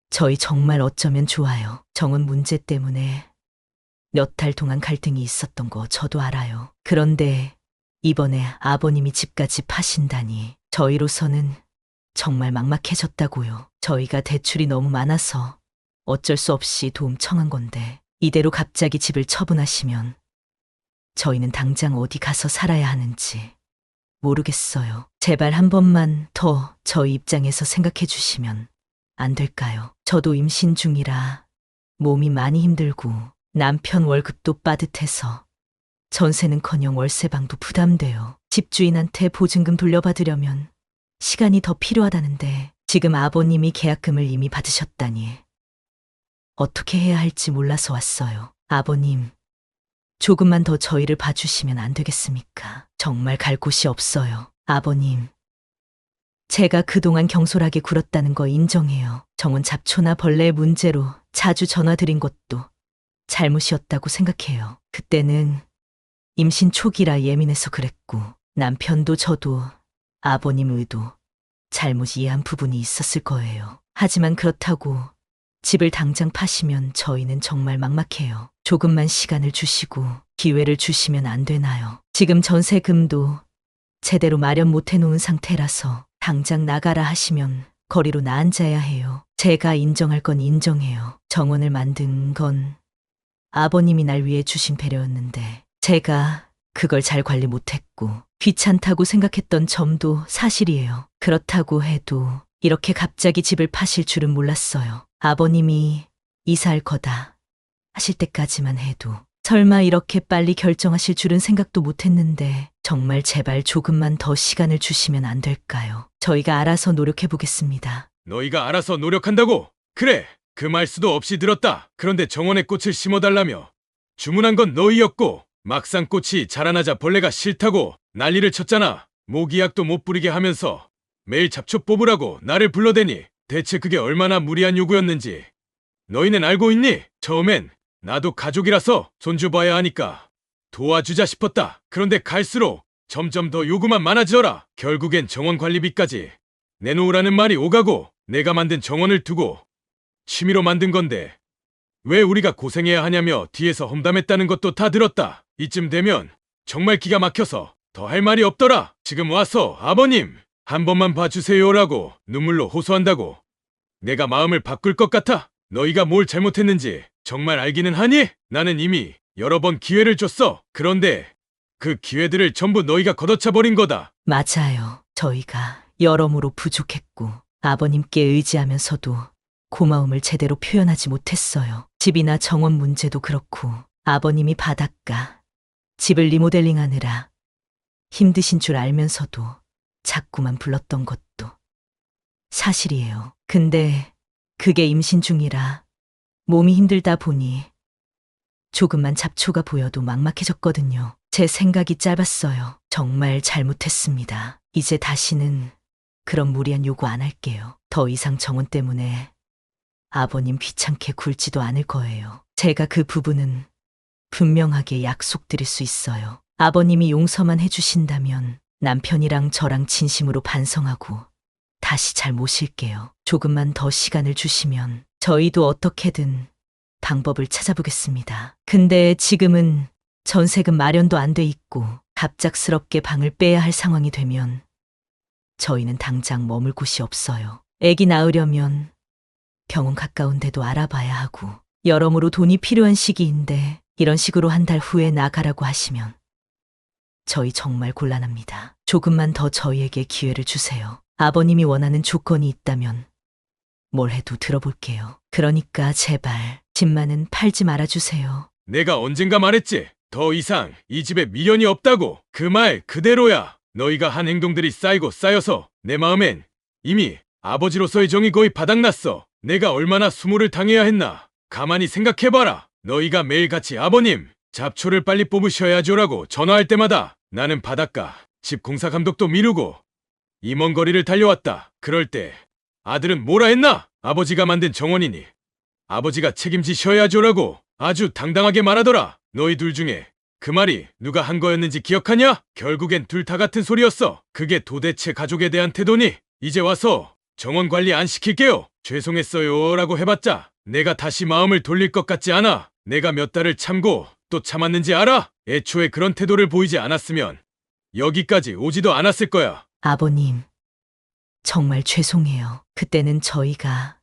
저희 정말 어쩌면 좋아요. 정원 문제 때문에 몇 달 동안 갈등이 있었던 거 저도 알아요. 그런데 이번에 아버님이 집까지 파신다니 저희로서는 정말 막막해졌다고요. 저희가 대출이 너무 많아서 어쩔 수 없이 도움 청한 건데 이대로 갑자기 집을 처분하시면 저희는 당장 어디 가서 살아야 하는지 모르겠어요. 제발 한 번만 더 저희 입장에서 생각해 주시면 안 될까요? 저도 임신 중이라 몸이 많이 힘들고 남편 월급도 빠듯해서 전세는커녕 월세방도 부담돼요. 집주인한테 보증금 돌려받으려면 시간이 더 필요하다는데 지금 아버님이 계약금을 이미 받으셨다니 어떻게 해야 할지 몰라서 왔어요. 아버님, 조금만 더 저희를 봐주시면 안 되겠습니까? 정말 갈 곳이 없어요. 아버님, 제가 그동안 경솔하게 굴었다는 거 인정해요. 정원 잡초나 벌레의 문제로 자주 전화드린 것도 잘못이었다고 생각해요. 그때는 임신 초기라 예민해서 그랬고 남편도 저도 아버님 의도 잘못 이해한 부분이 있었을 거예요. 하지만 그렇다고 집을 당장 파시면 저희는 정말 막막해요. 조금만 시간을 주시고 기회를 주시면 안 되나요? 지금 전세금도 제대로 마련 못 해놓은 상태라서 당장 나가라 하시면 거리로 나앉아야 해요. 제가 인정할 건 인정해요. 정원을 만든 건 아버님이 날 위해 주신 배려였는데 제가 그걸 잘 관리 못했고 귀찮다고 생각했던 점도 사실이에요. 그렇다고 해도 이렇게 갑자기 집을 파실 줄은 몰랐어요. 아버님이 이사할 거다 하실 때까지만 해도 설마 이렇게 빨리 결정하실 줄은 생각도 못했는데 정말 제발 조금만 더 시간을 주시면 안 될까요? 저희가 알아서 노력해 보겠습니다. 너희가 알아서 노력한다고? 그래, 그 말수도 없이 들었다. 그런데 정원에 꽃을 심어달라며 주문한 건 너희였고 막상 꽃이 자라나자 벌레가 싫다고 난리를 쳤잖아. 모기약도 못 부리게 하면서 매일 잡초 뽑으라고 나를 불러대니 대체 그게 얼마나 무리한 요구였는지 너희는 알고 있니? 처음엔 나도 가족이라서 손주봐야 하니까 도와주자 싶었다. 그런데 갈수록 점점 더 요구만 많아지더라. 결국엔 정원 관리비까지 내놓으라는 말이 오가고 내가 만든 정원을 두고 취미로 만든 건데 왜 우리가 고생해야 하냐며 뒤에서 험담했다는 것도 다 들었다. 이쯤 되면 정말 기가 막혀서 더 할 말이 없더라. 지금 와서 아버님 한 번만 봐주세요라고 눈물로 호소한다고 내가 마음을 바꿀 것 같아? 너희가 뭘 잘못했는지 정말 알기는 하니? 나는 이미 여러 번 기회를 줬어. 그런데 그 기회들을 전부 너희가 걷어차 버린 거다. 맞아요. 저희가 여러모로 부족했고 아버님께 의지하면서도 고마움을 제대로 표현하지 못했어요. 집이나 정원 문제도 그렇고 아버님이 바닷가, 집을 리모델링하느라 힘드신 줄 알면서도 자꾸만 불렀던 것도 사실이에요. 근데 그게 임신 중이라 몸이 힘들다 보니 조금만 잡초가 보여도 막막해졌거든요. 제 생각이 짧았어요. 정말 잘못했습니다. 이제 다시는 그런 무리한 요구 안 할게요. 더 이상 정원 때문에 아버님 귀찮게 굴지도 않을 거예요. 제가 그 부분은 분명하게 약속드릴 수 있어요. 아버님이 용서만 해주신다면 남편이랑 저랑 진심으로 반성하고 다시 잘 모실게요. 조금만 더 시간을 주시면 저희도 어떻게든 방법을 찾아보겠습니다. 근데 지금은 전세금 마련도 안 돼 있고 갑작스럽게 방을 빼야 할 상황이 되면 저희는 당장 머물 곳이 없어요. 아기 낳으려면 병원 가까운 데도 알아봐야 하고 여러모로 돈이 필요한 시기인데 이런 식으로 한 달 후에 나가라고 하시면 저희 정말 곤란합니다. 조금만 더 저희에게 기회를 주세요. 아버님이 원하는 조건이 있다면 뭘 해도 들어볼게요. 그러니까 제발 집만은 팔지 말아주세요. 내가 언젠가 말했지. 더 이상 이 집에 미련이 없다고. 그 말 그대로야. 너희가 한 행동들이 쌓이고 쌓여서 내 마음엔 이미 아버지로서의 정이 거의 바닥났어. 내가 얼마나 수모를 당해야 했나. 가만히 생각해봐라. 너희가 매일같이 아버님 잡초를 빨리 뽑으셔야죠라고 전화할 때마다 나는 바닷가 집 공사 감독도 미루고 이 먼 거리를 달려왔다. 그럴 때 아들은 뭐라 했나? 아버지가 만든 정원이니 아버지가 책임지셔야죠라고 아주 당당하게 말하더라. 너희 둘 중에 그 말이 누가 한 거였는지 기억하냐? 결국엔 둘 다 같은 소리였어. 그게 도대체 가족에 대한 태도니? 이제 와서 정원 관리 안 시킬게요. 죄송했어요 라고 해봤자 내가 다시 마음을 돌릴 것 같지 않아. 내가 몇 달을 참고 또 참았는지 알아? 애초에 그런 태도를 보이지 않았으면 여기까지 오지도 않았을 거야. 아버님, 정말 죄송해요. 그때는 저희가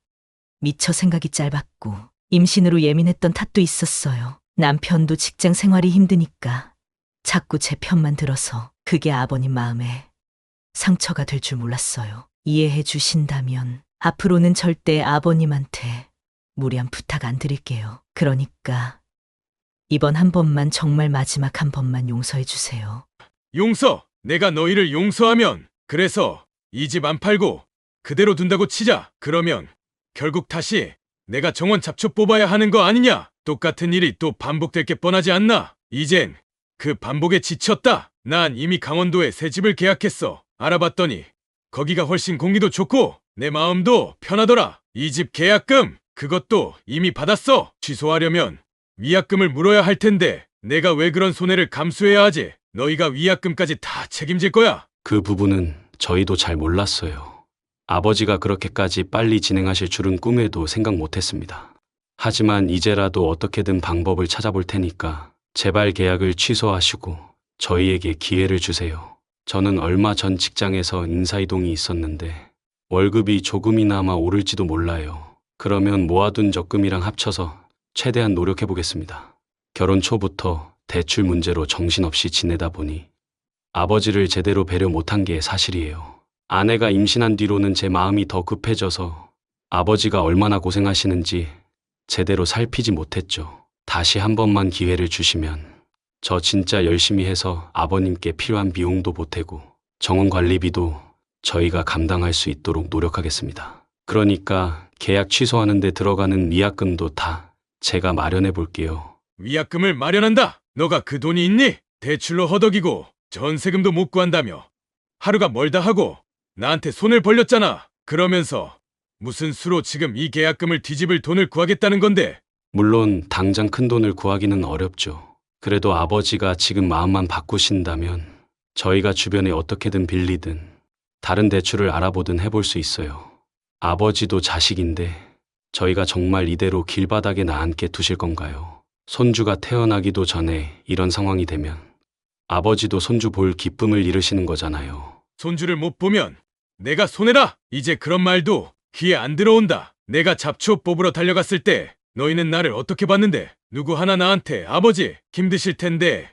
미처 생각이 짧았고 임신으로 예민했던 탓도 있었어요. 남편도 직장 생활이 힘드니까 자꾸 제 편만 들어서 그게 아버님 마음에 상처가 될 줄 몰랐어요. 이해해 주신다면 앞으로는 절대 아버님한테 무리한 부탁 안 드릴게요. 그러니까 이번 한 번만 정말 마지막 한 번만 용서해 주세요. 용서! 내가 너희를 용서하면 그래서 이 집 안 팔고 그대로 둔다고 치자. 그러면 결국 다시 내가 정원 잡초 뽑아야 하는 거 아니냐? 똑같은 일이 또 반복될 게 뻔하지 않나? 이젠 그 반복에 지쳤다. 난 이미 강원도에 새 집을 계약했어. 알아봤더니 거기가 훨씬 공기도 좋고 내 마음도 편하더라. 이 집 계약금 그것도 이미 받았어. 취소하려면 위약금을 물어야 할 텐데 내가 왜 그런 손해를 감수해야 하지? 너희가 위약금까지 다 책임질 거야. 그 부분은 저희도 잘 몰랐어요. 아버지가 그렇게까지 빨리 진행하실 줄은 꿈에도 생각 못했습니다. 하지만 이제라도 어떻게든 방법을 찾아볼 테니까 제발 계약을 취소하시고 저희에게 기회를 주세요. 저는 얼마 전 직장에서 인사이동이 있었는데 월급이 조금이나마 오를지도 몰라요. 그러면 모아둔 적금이랑 합쳐서 최대한 노력해보겠습니다. 결혼 초부터 대출 문제로 정신없이 지내다 보니 아버지를 제대로 배려 못한 게 사실이에요. 아내가 임신한 뒤로는 제 마음이 더 급해져서 아버지가 얼마나 고생하시는지 제대로 살피지 못했죠. 다시 한 번만 기회를 주시면 저 진짜 열심히 해서 아버님께 필요한 비용도 보태고 정원 관리비도 저희가 감당할 수 있도록 노력하겠습니다. 그러니까 계약 취소하는 데 들어가는 위약금도 다 제가 마련해 볼게요. 위약금을 마련한다. 너가 그 돈이 있니? 대출로 허덕이고 전세금도 못 구한다며 하루가 멀다 하고 나한테 손을 벌렸잖아. 그러면서 무슨 수로 지금 이 계약금을 뒤집을 돈을 구하겠다는 건데. 물론 당장 큰 돈을 구하기는 어렵죠. 그래도 아버지가 지금 마음만 바꾸신다면 저희가 주변에 어떻게든 빌리든 다른 대출을 알아보든 해볼 수 있어요. 아버지도 자식인데 저희가 정말 이대로 길바닥에 나앉게 두실 건가요? 손주가 태어나기도 전에 이런 상황이 되면 아버지도 손주 볼 기쁨을 잃으시는 거잖아요. 손주를 못 보면 내가 손해라. 이제 그런 말도 귀에 안 들어온다. 내가 잡초 뽑으러 달려갔을 때 너희는 나를 어떻게 봤는데? 누구 하나 나한테 아버지 힘드실 텐데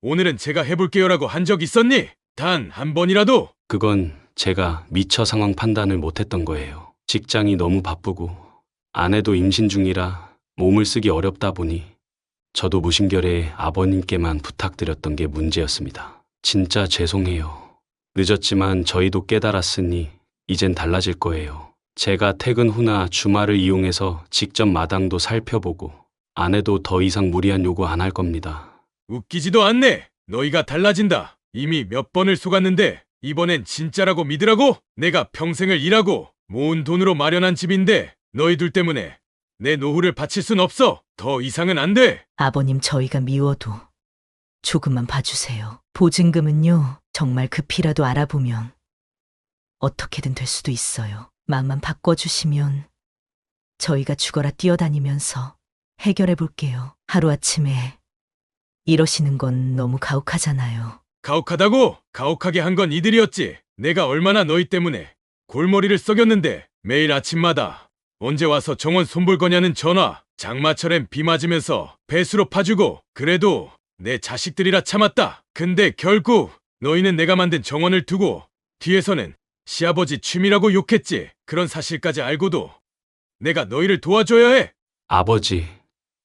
오늘은 제가 해볼게요라고 한 적 있었니? 단 한 번이라도? 그건 제가 미처 상황 판단을 못했던 거예요. 직장이 너무 바쁘고 아내도 임신 중이라 몸을 쓰기 어렵다 보니 저도 무심결에 아버님께만 부탁드렸던 게 문제였습니다. 진짜 죄송해요. 늦었지만 저희도 깨달았으니 이젠 달라질 거예요. 제가 퇴근 후나 주말을 이용해서 직접 마당도 살펴보고 아내도 더 이상 무리한 요구 안 할 겁니다. 웃기지도 않네. 너희가 달라진다. 이미 몇 번을 속았는데 이번엔 진짜라고 믿으라고? 내가 평생을 일하고 모은 돈으로 마련한 집인데 너희들 때문에 내 노후를 바칠 순 없어. 더 이상은 안 돼. 아버님, 저희가 미워도 조금만 봐주세요. 보증금은요, 정말 급히라도 알아보면 어떻게든 될 수도 있어요. 마음만 바꿔주시면 저희가 죽어라 뛰어다니면서 해결해 볼게요. 하루아침에 이러시는 건 너무 가혹하잖아요. 가혹하다고? 가혹하게 한 건 이들이었지. 내가 얼마나 너희 때문에 골머리를 썩였는데 매일 아침마다 언제 와서 정원 손볼 거냐는 전화, 장마철엔 비 맞으면서 배수로 파주고 그래도 내 자식들이라 참았다. 근데 결국 너희는 내가 만든 정원을 두고 뒤에서는 시아버지 취미라고 욕했지. 그런 사실까지 알고도 내가 너희를 도와줘야 해. 아버지,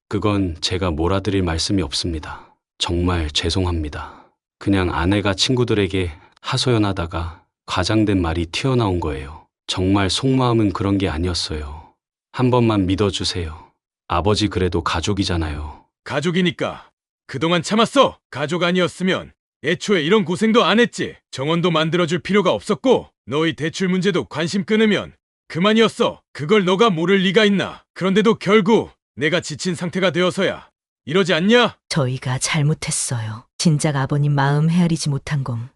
그건 제가 몰아드릴 말씀이 없습니다. 정말 죄송합니다. 그냥 아내가 친구들에게 하소연하다가 과장된 말이 튀어나온 거예요. 정말 속마음은 그런 게 아니었어요. 한 번만 믿어주세요. 아버지 그래도 가족이잖아요. 가족이니까 그동안 참았어. 가족 아니었으면 애초에 이런 고생도 안 했지. 정원도 만들어줄 필요가 없었고 너희 대출 문제도 관심 끊으면 그만이었어. 그걸 너가 모를 리가 있나. 그런데도 결국 내가 지친 상태가 되어서야 이러지 않냐? 저희가 잘못했어요. 진작 아버님 마음 헤아리지 못한 건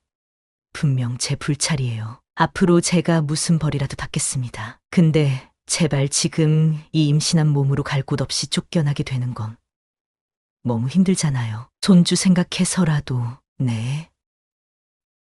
분명 제 불찰이에요. 앞으로 제가 무슨 벌이라도 받겠습니다. 근데 제발 지금 이 임신한 몸으로 갈 곳 없이 쫓겨나게 되는 건 너무 힘들잖아요. 손주 생각해서라도. 네.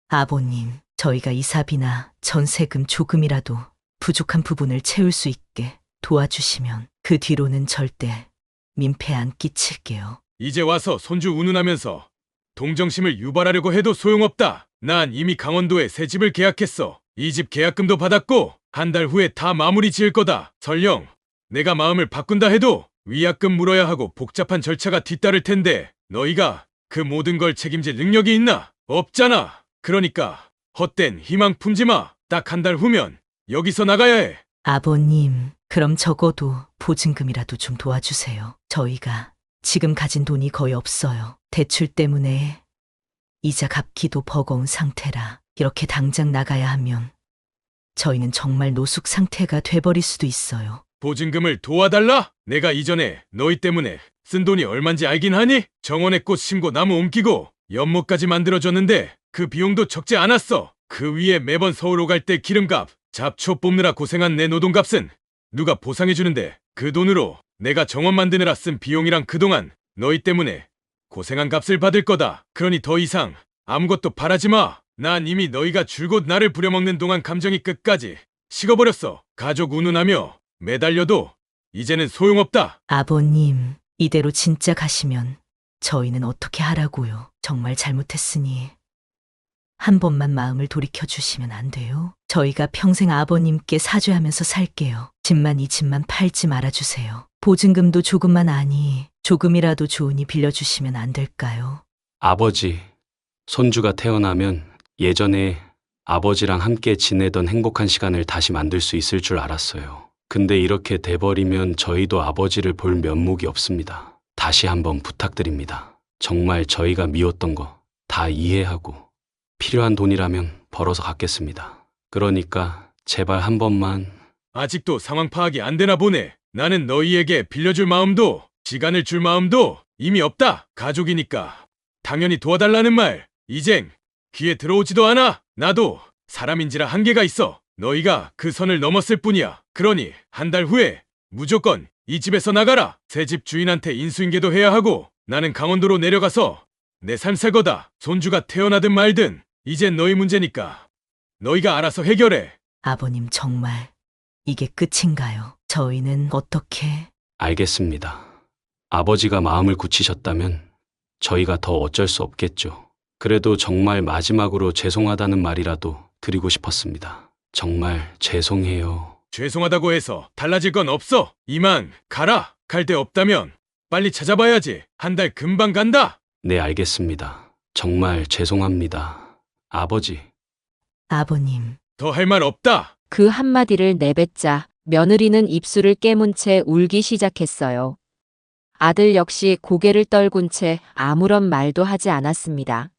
아버님, 저희가 이사비나 전세금 조금이라도 부족한 부분을 채울 수 있게 도와주시면 그 뒤로는 절대 민폐 안 끼칠게요. 이제 와서 손주 운운하면서 동정심을 유발하려고 해도 소용없다. 난 이미 강원도에 새 집을 계약했어. 이 집 계약금도 받았고 한 달 후에 다 마무리 지을 거다. 설령 내가 마음을 바꾼다 해도 위약금 물어야 하고 복잡한 절차가 뒤따를 텐데 너희가 그 모든 걸 책임질 능력이 있나? 없잖아. 그러니까 헛된 희망 품지 마. 딱 한 달 후면 여기서 나가야 해. 아버님, 그럼 적어도 보증금이라도 좀 도와주세요. 저희가 지금 가진 돈이 거의 없어요. 대출 때문에 이자 갚기도 버거운 상태라 이렇게 당장 나가야 하면 저희는 정말 노숙 상태가 돼버릴 수도 있어요. 보증금을 도와달라? 내가 이전에 너희 때문에 쓴 돈이 얼만지 알긴 하니? 정원에 꽃 심고 나무 옮기고 연못까지 만들어줬는데 그 비용도 적지 않았어. 그 위에 매번 서울 오갈 때 기름값, 잡초 뽑느라 고생한 내 노동값은 누가 보상해주는데 그 돈으로 내가 정원 만드느라 쓴 비용이랑 그동안 너희 때문에 고생한 값을 받을 거다. 그러니 더 이상 아무것도 바라지 마. 난 이미 너희가 줄곧 나를 부려먹는 동안 감정이 끝까지 식어버렸어. 가족 운운하며 매달려도 이제는 소용없다. 아버님, 이대로 진짜 가시면 저희는 어떻게 하라고요? 정말 잘못했으니 한 번만 마음을 돌이켜 주시면 안 돼요? 저희가 평생 아버님께 사죄하면서 살게요. 집만 이 집만 팔지 말아주세요. 보증금도 조금만 아니 조금이라도 좋으니 빌려주시면 안 될까요? 아버지, 손주가 태어나면 예전에 아버지랑 함께 지내던 행복한 시간을 다시 만들 수 있을 줄 알았어요. 근데 이렇게 돼버리면 저희도 아버지를 볼 면목이 없습니다. 다시 한번 부탁드립니다. 정말 저희가 미웠던 거 다 이해하고 필요한 돈이라면 벌어서 갚겠습니다. 그러니까 제발 한 번만. 아직도 상황 파악이 안 되나 보네. 나는 너희에게 빌려줄 마음도 시간을 줄 마음도 이미 없다. 가족이니까 당연히 도와달라는 말 이젠 귀에 들어오지도 않아. 나도 사람인지라 한계가 있어. 너희가 그 선을 넘었을 뿐이야. 그러니 한 달 후에 무조건 이 집에서 나가라. 새 집 주인한테 인수인계도 해야 하고 나는 강원도로 내려가서 내 삶 살 거다. 손주가 태어나든 말든 이젠 너희 문제니까 너희가 알아서 해결해. 아버님, 정말 이게 끝인가요? 저희는 어떻게... 알겠습니다. 아버지가 마음을 굳히셨다면 저희가 더 어쩔 수 없겠죠. 그래도 정말 마지막으로 죄송하다는 말이라도 드리고 싶었습니다. 정말 죄송해요. 죄송하다고 해서 달라질 건 없어. 이만 가라. 갈 데 없다면 빨리 찾아봐야지. 한 달 금방 간다. 네, 알겠습니다. 정말 죄송합니다. 아버지. 아버님, 더 할 말 없다. 그 한마디를 내뱉자 며느리는 입술을 깨문 채 울기 시작했어요. 아들 역시 고개를 떨군 채 아무런 말도 하지 않았습니다.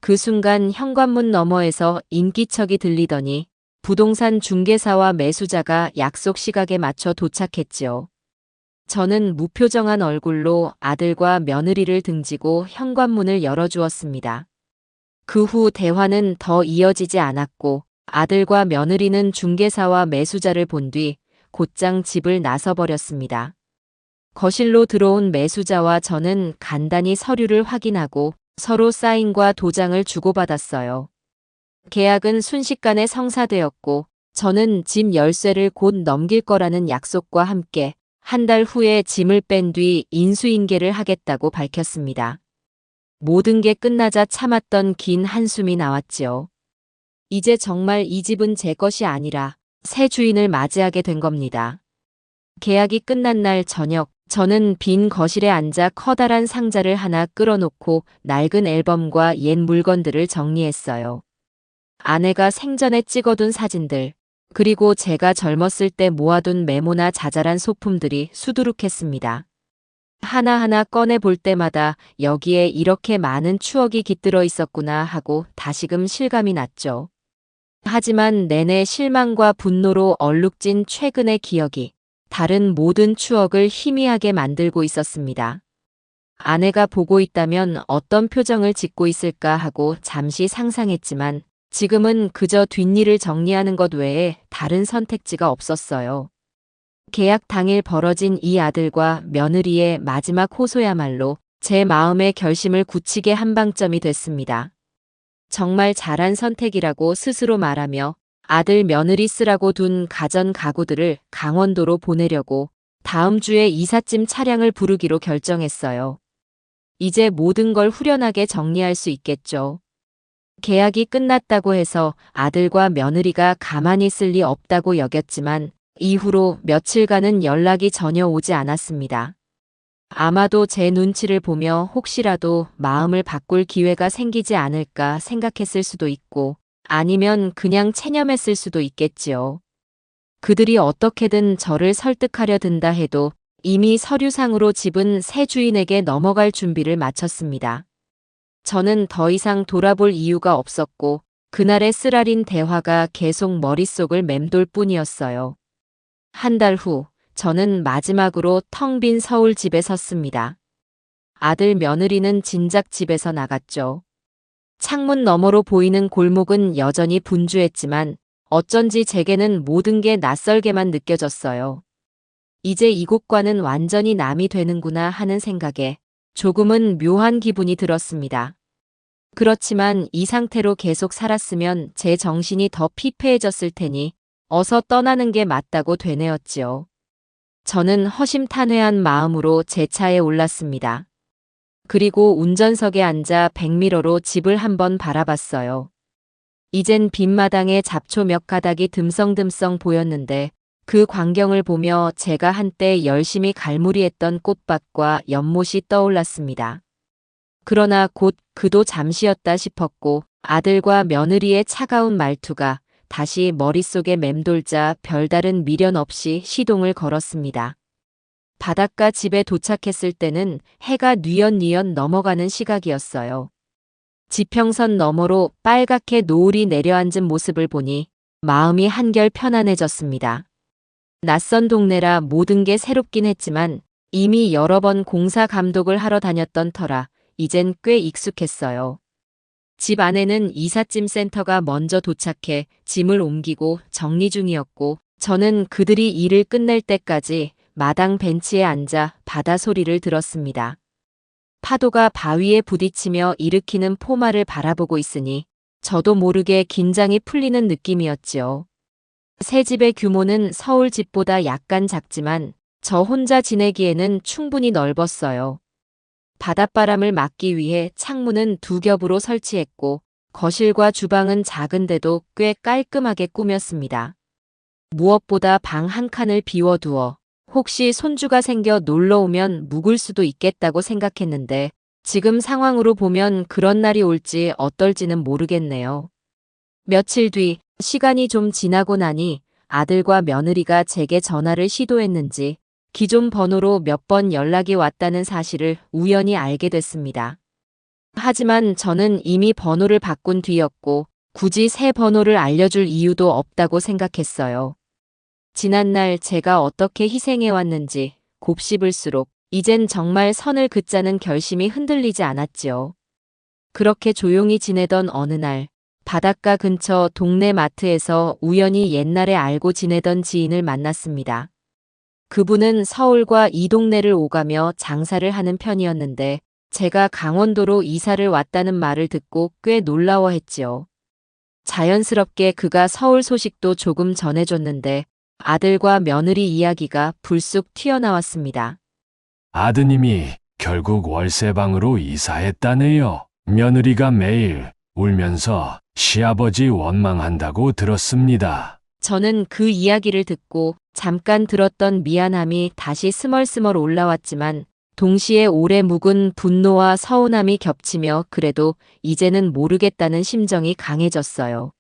그 순간 현관문 너머에서 인기척이 들리더니 부동산 중개사와 매수자가 약속 시각에 맞춰 도착했지요. 저는 무표정한 얼굴로 아들과 며느리를 등지고 현관문을 열어주었습니다. 그 후 대화는 더 이어지지 않았고 아들과 며느리는 중개사와 매수자를 본 뒤 곧장 집을 나서버렸습니다. 거실로 들어온 매수자와 저는 간단히 서류를 확인하고 서로 사인과 도장을 주고받았어요. 계약은 순식간에 성사되었고 저는 집 열쇠를 곧 넘길 거라는 약속과 함께 한 달 후에 짐을 뺀 뒤 인수인계를 하겠다고 밝혔습니다. 모든 게 끝나자 참았던 긴 한숨이 나왔지요. 이제 정말 이 집은 제 것이 아니라 새 주인을 맞이하게 된 겁니다. 계약이 끝난 날 저녁, 저는 빈 거실에 앉아 커다란 상자를 하나 끌어놓고 낡은 앨범과 옛 물건들을 정리했어요. 아내가 생전에 찍어둔 사진들, 그리고 제가 젊었을 때 모아둔 메모나 자잘한 소품들이 수두룩했습니다. 하나하나 꺼내 볼 때마다 여기에 이렇게 많은 추억이 깃들어 있었구나 하고 다시금 실감이 났죠. 하지만 내내 실망과 분노로 얼룩진 최근의 기억이 다른 모든 추억을 희미하게 만들고 있었습니다. 아내가 보고 있다면 어떤 표정을 짓고 있을까 하고 잠시 상상했지만 지금은 그저 뒷일을 정리하는 것 외에 다른 선택지가 없었어요. 계약 당일 벌어진 이 아들과 며느리의 마지막 호소야말로 제 마음의 결심을 굳히게 한 방점이 됐습니다. 정말 잘한 선택이라고 스스로 말하며 아들 며느리 쓰라고 둔 가전 가구들을 강원도로 보내려고 다음 주에 이삿짐 차량을 부르기로 결정했어요. 이제 모든 걸 후련하게 정리할 수 있겠죠. 계약이 끝났다고 해서 아들과 며느리가 가만히 있을 리 없다고 여겼지만 이후로 며칠간은 연락이 전혀 오지 않았습니다. 아마도 제 눈치를 보며 혹시라도 마음을 바꿀 기회가 생기지 않을까 생각했을 수도 있고 아니면 그냥 체념했을 수도 있겠지요. 그들이 어떻게든 저를 설득하려 든다 해도 이미 서류상으로 집은 새 주인에게 넘어갈 준비를 마쳤습니다. 저는 더 이상 돌아볼 이유가 없었고 그날의 쓰라린 대화가 계속 머릿속을 맴돌 뿐이었어요. 한 달 후, 저는 마지막으로 텅 빈 서울 집에 섰습니다. 아들 며느리는 진작 집에서 나갔죠. 창문 너머로 보이는 골목은 여전히 분주했지만 어쩐지 제게는 모든 게 낯설게만 느껴졌어요. 이제 이곳과는 완전히 남이 되는구나 하는 생각에 조금은 묘한 기분이 들었습니다. 그렇지만 이 상태로 계속 살았으면 제 정신이 더 피폐해졌을 테니 어서 떠나는 게 맞다고 되뇌었지요. 저는 허심탄회한 마음으로 제 차에 올랐습니다. 그리고 운전석에 앉아 백미러로 집을 한번 바라봤어요. 이젠 빈마당에 잡초 몇 가닥이 듬성듬성 보였는데 그 광경을 보며 제가 한때 열심히 갈무리했던 꽃밭과 연못이 떠올랐습니다. 그러나 곧 그도 잠시였다 싶었고 아들과 며느리의 차가운 말투가 다시 머릿속에 맴돌자 별다른 미련 없이 시동을 걸었습니다. 바닷가 집에 도착했을 때는 해가 뉘엿뉘엿 넘어가는 시각이었어요. 지평선 너머로 빨갛게 노을이 내려앉은 모습을 보니 마음이 한결 편안해졌습니다. 낯선 동네라 모든 게 새롭긴 했지만 이미 여러 번 공사 감독을 하러 다녔던 터라 이젠 꽤 익숙했어요. 집 안에는 이삿짐 센터가 먼저 도착해 짐을 옮기고 정리 중이었고 저는 그들이 일을 끝낼 때까지 마당 벤치에 앉아 바다 소리를 들었습니다. 파도가 바위에 부딪히며 일으키는 포마를 바라보고 있으니 저도 모르게 긴장이 풀리는 느낌이었지요. 새 집의 규모는 서울 집보다 약간 작지만 저 혼자 지내기에는 충분히 넓었어요. 바닷바람을 막기 위해 창문은 두 겹으로 설치했고 거실과 주방은 작은데도 꽤 깔끔하게 꾸몄습니다. 무엇보다 방 한 칸을 비워두어 혹시 손주가 생겨 놀러오면 묵을 수도 있겠다고 생각했는데 지금 상황으로 보면 그런 날이 올지 어떨지는 모르겠네요. 며칠 뒤 시간이 좀 지나고 나니 아들과 며느리가 제게 전화를 시도했는지 기존 번호로 몇 번 연락이 왔다는 사실을 우연히 알게 됐습니다. 하지만 저는 이미 번호를 바꾼 뒤였고 굳이 새 번호를 알려줄 이유도 없다고 생각했어요. 지난날 제가 어떻게 희생해왔는지 곱씹을수록 이젠 정말 선을 긋자는 결심이 흔들리지 않았지요. 그렇게 조용히 지내던 어느 날 바닷가 근처 동네 마트에서 우연히 옛날에 알고 지내던 지인을 만났습니다. 그분은 서울과 이 동네를 오가며 장사를 하는 편이었는데 제가 강원도로 이사를 왔다는 말을 듣고 꽤 놀라워했지요. 자연스럽게 그가 서울 소식도 조금 전해줬는데 아들과 며느리 이야기가 불쑥 튀어나왔습니다. 아드님이 결국 월세방으로 이사했다네요. 며느리가 매일 울면서 시아버지 원망한다고 들었습니다. 저는 그 이야기를 듣고 잠깐 들었던 미안함이 다시 스멀스멀 올라왔지만 동시에 오래 묵은 분노와 서운함이 겹치며 그래도 이제는 모르겠다는 심정이 강해졌어요.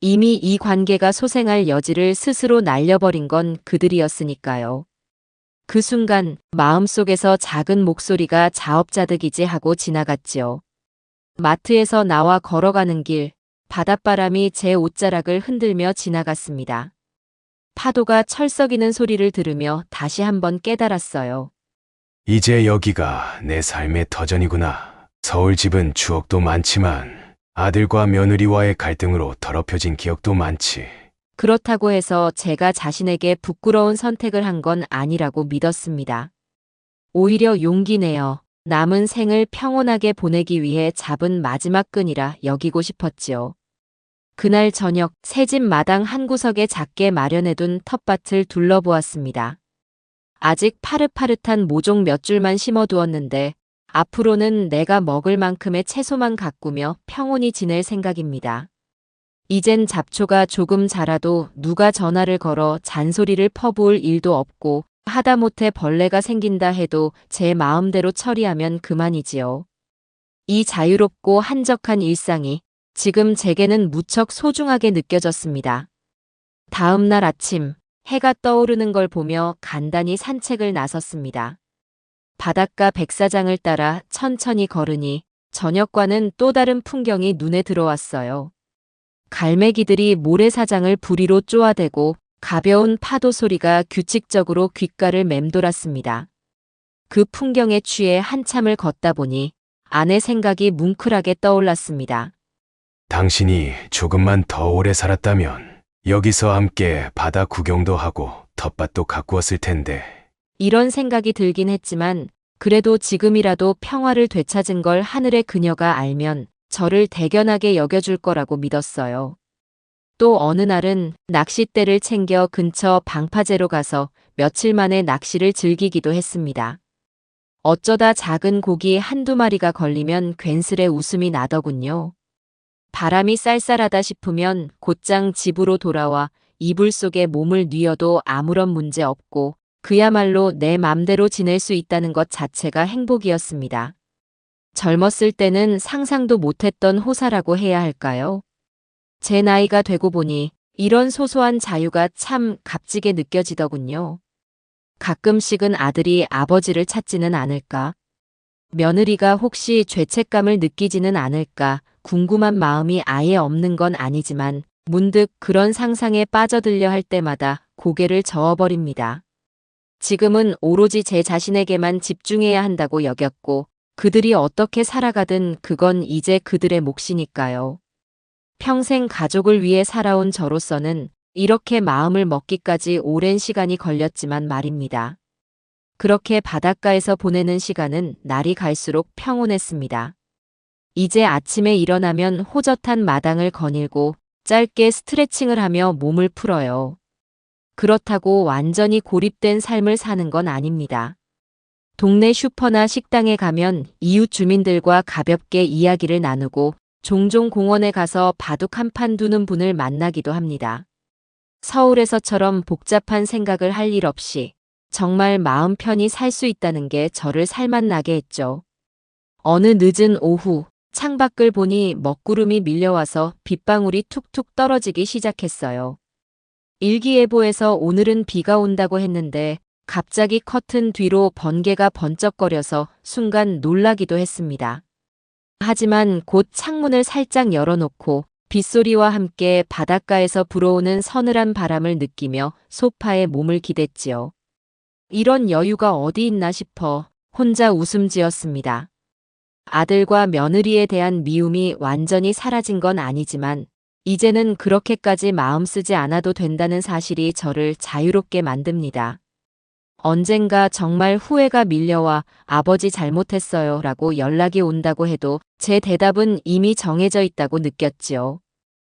이미 이 관계가 소생할 여지를 스스로 날려버린 건 그들이었으니까요. 그 순간 마음속에서 작은 목소리가 자업자득이지 하고 지나갔지요. 마트에서 나와 걸어가는 길, 바닷바람이 제 옷자락을 흔들며 지나갔습니다. 파도가 철썩이는 소리를 들으며 다시 한번 깨달았어요. 이제 여기가 내 삶의 터전이구나. 서울 집은 추억도 많지만 아들과 며느리와의 갈등으로 더럽혀진 기억도 많지. 그렇다고 해서 제가 자신에게 부끄러운 선택을 한 건 아니라고 믿었습니다. 오히려 용기 내어 남은 생을 평온하게 보내기 위해 잡은 마지막 끈이라 여기고 싶었지요. 그날 저녁 새집 마당 한 구석에 작게 마련해둔 텃밭을 둘러보았습니다. 아직 파릇파릇한 모종 몇 줄만 심어두었는데 앞으로는 내가 먹을 만큼의 채소만 가꾸며 평온히 지낼 생각입니다. 이젠 잡초가 조금 자라도 누가 전화를 걸어 잔소리를 퍼부을 일도 없고 하다못해 벌레가 생긴다 해도 제 마음대로 처리하면 그만이지요. 이 자유롭고 한적한 일상이 지금 제게는 무척 소중하게 느껴졌습니다. 다음 날 아침 해가 떠오르는 걸 보며 간단히 산책을 나섰습니다. 바닷가 백사장을 따라 천천히 걸으니 저녁과는 또 다른 풍경이 눈에 들어왔어요. 갈매기들이 모래사장을 부리로 쪼아대고 가벼운 파도 소리가 규칙적으로 귓가를 맴돌았습니다. 그 풍경에 취해 한참을 걷다 보니 아내 생각이 뭉클하게 떠올랐습니다. 당신이 조금만 더 오래 살았다면 여기서 함께 바다 구경도 하고 텃밭도 가꾸었을 텐데. 이런 생각이 들긴 했지만 그래도 지금이라도 평화를 되찾은 걸 하늘의 그녀가 알면 저를 대견하게 여겨줄 거라고 믿었어요. 또 어느 날은 낚싯대를 챙겨 근처 방파제로 가서 며칠 만에 낚시를 즐기기도 했습니다. 어쩌다 작은 고기 한두 마리가 걸리면 괜스레 웃음이 나더군요. 바람이 쌀쌀하다 싶으면 곧장 집으로 돌아와 이불 속에 몸을 뉘어도 아무런 문제 없고 그야말로 내 맘대로 지낼 수 있다는 것 자체가 행복이었습니다. 젊었을 때는 상상도 못했던 호사라고 해야 할까요? 제 나이가 되고 보니 이런 소소한 자유가 참 값지게 느껴지더군요. 가끔씩은 아들이 아버지를 찾지는 않을까? 며느리가 혹시 죄책감을 느끼지는 않을까 궁금한 마음이 아예 없는 건 아니지만 문득 그런 상상에 빠져들려 할 때마다 고개를 저어버립니다. 지금은 오로지 제 자신에게만 집중해야 한다고 여겼고 그들이 어떻게 살아가든 그건 이제 그들의 몫이니까요. 평생 가족을 위해 살아온 저로서는 이렇게 마음을 먹기까지 오랜 시간이 걸렸지만 말입니다. 그렇게 바닷가에서 보내는 시간은 날이 갈수록 평온했습니다. 이제 아침에 일어나면 호젓한 마당을 거닐고 짧게 스트레칭을 하며 몸을 풀어요. 그렇다고 완전히 고립된 삶을 사는 건 아닙니다. 동네 슈퍼나 식당에 가면 이웃 주민들과 가볍게 이야기를 나누고 종종 공원에 가서 바둑 한 판 두는 분을 만나기도 합니다. 서울에서처럼 복잡한 생각을 할 일 없이 정말 마음 편히 살 수 있다는 게 저를 살맛나게 했죠. 어느 늦은 오후 창밖을 보니 먹구름이 밀려와서 빗방울이 툭툭 떨어지기 시작했어요. 일기예보에서 오늘은 비가 온다고 했는데 갑자기 커튼 뒤로 번개가 번쩍거려서 순간 놀라기도 했습니다. 하지만 곧 창문을 살짝 열어놓고 빗소리와 함께 바닷가에서 불어오는 서늘한 바람을 느끼며 소파에 몸을 기댔지요. 이런 여유가 어디 있나 싶어 혼자 웃음 지었습니다. 아들과 며느리에 대한 미움이 완전히 사라진 건 아니지만 이제는 그렇게까지 마음 쓰지 않아도 된다는 사실이 저를 자유롭게 만듭니다. 언젠가 정말 후회가 밀려와 아버지 잘못했어요 라고 연락이 온다고 해도 제 대답은 이미 정해져 있다고 느꼈지요.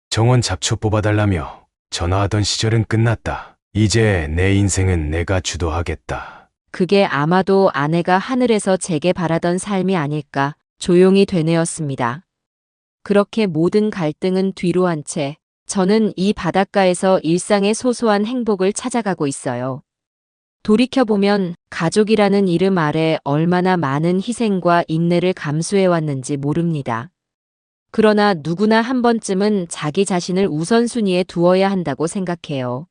정원 잡초 뽑아달라며 전화하던 시절은 끝났다. 이제 내 인생은 내가 주도하겠다. 그게 아마도 아내가 하늘에서 제게 바라던 삶이 아닐까 조용히 되뇌었습니다. 그렇게 모든 갈등은 뒤로 한 채 저는 이 바닷가에서 일상의 소소한 행복을 찾아가고 있어요. 돌이켜보면 가족이라는 이름 아래 얼마나 많은 희생과 인내를 감수해왔는지 모릅니다. 그러나 누구나 한 번쯤은 자기 자신을 우선순위에 두어야 한다고 생각해요.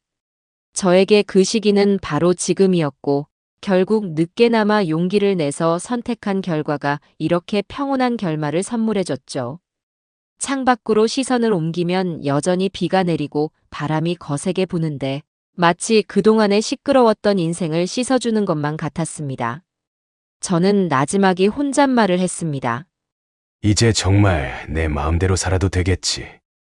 저에게 그 시기는 바로 지금이었고 결국 늦게나마 용기를 내서 선택한 결과가 이렇게 평온한 결말을 선물해줬죠. 창밖으로 시선을 옮기면 여전히 비가 내리고 바람이 거세게 부는데 마치 그동안의 시끄러웠던 인생을 씻어주는 것만 같았습니다. 저는 나지막이 혼잣말을 했습니다. 이제 정말 내 마음대로 살아도 되겠지.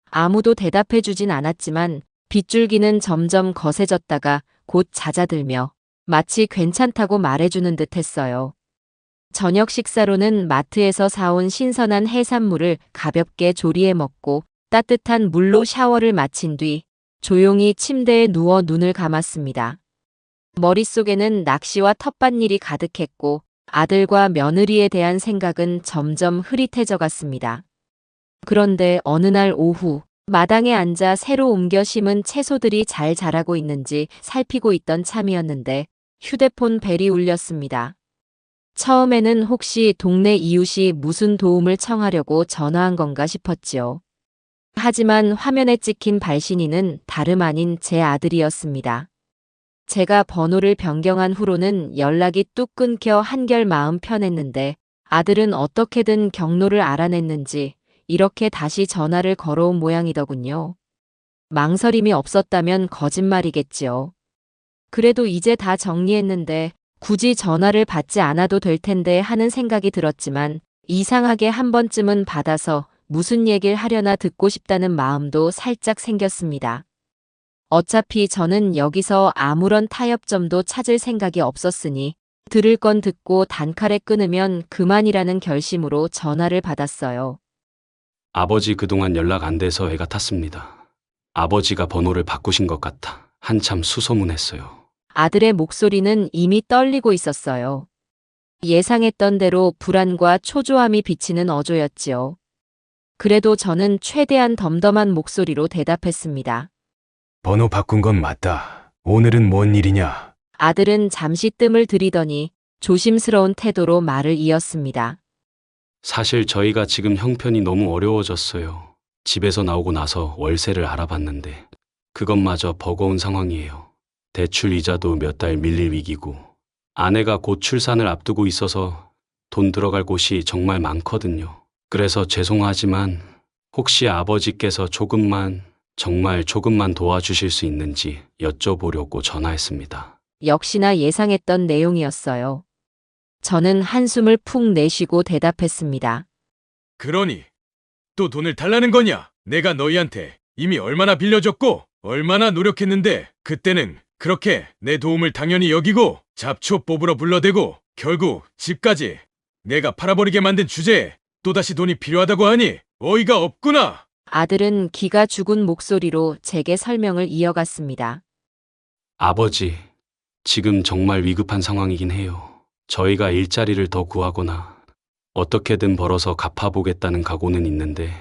아무도 대답해주진 않았지만 빗줄기는 점점 거세졌다가 곧 잦아들며 마치 괜찮다고 말해주는 듯 했어요. 저녁 식사로는 마트에서 사온 신선한 해산물을 가볍게 조리해 먹고 따뜻한 물로 샤워를 마친 뒤 조용히 침대에 누워 눈을 감았습니다. 머릿속에는 낚시와 텃밭일이 가득했고 아들과 며느리에 대한 생각은 점점 흐릿해져 갔습니다. 그런데 어느 날 오후 마당에 앉아 새로 옮겨 심은 채소들이 잘 자라고 있는지 살피고 있던 참이었는데 휴대폰 벨이 울렸습니다. 처음에는 혹시 동네 이웃이 무슨 도움을 청하려고 전화한 건가 싶었지요. 하지만 화면에 찍힌 발신인은 다름 아닌 제 아들이었습니다. 제가 번호를 변경한 후로는 연락이 뚝 끊겨 한결 마음 편했는데 아들은 어떻게든 경로를 알아냈는지 이렇게 다시 전화를 걸어온 모양이더군요. 망설임이 없었다면 거짓말이겠지요. 그래도 이제 다 정리했는데 굳이 전화를 받지 않아도 될 텐데 하는 생각이 들었지만 이상하게 한 번쯤은 받아서 무슨 얘기를 하려나 듣고 싶다는 마음도 살짝 생겼습니다. 어차피 저는 여기서 아무런 타협점도 찾을 생각이 없었으니 들을 건 듣고 단칼에 끊으면 그만이라는 결심으로 전화를 받았어요. 아버지 그동안 연락 안 돼서 애가 탔습니다. 아버지가 번호를 바꾸신 것 같아 한참 수소문했어요. 아들의 목소리는 이미 떨리고 있었어요. 예상했던 대로 불안과 초조함이 비치는 어조였지요. 그래도 저는 최대한 덤덤한 목소리로 대답했습니다. 번호 바꾼 건 맞다. 오늘은 뭔 일이냐? 아들은 잠시 뜸을 들이더니 조심스러운 태도로 말을 이었습니다. 사실 저희가 지금 형편이 너무 어려워졌어요. 집에서 나오고 나서 월세를 알아봤는데 그것마저 버거운 상황이에요. 대출 이자도 몇 달 밀릴 위기고 아내가 곧 출산을 앞두고 있어서 돈 들어갈 곳이 정말 많거든요. 그래서 죄송하지만 혹시 아버지께서 정말 조금만 도와주실 수 있는지 여쭤보려고 전화했습니다. 역시나 예상했던 내용이었어요. 저는 한숨을 푹 내쉬고 대답했습니다. 그러니 또 돈을 달라는 거냐? 내가 너희한테 이미 얼마나 빌려줬고 얼마나 노력했는데 그때는 그렇게 내 도움을 당연히 여기고 잡초 뽑으러 불러대고 결국 집까지 내가 팔아버리게 만든 주제에 또다시 돈이 필요하다고 하니 어이가 없구나. 아들은 기가 죽은 목소리로 제게 설명을 이어갔습니다. 아버지, 지금 정말 위급한 상황이긴 해요. 저희가 일자리를 더 구하거나 어떻게든 벌어서 갚아보겠다는 각오는 있는데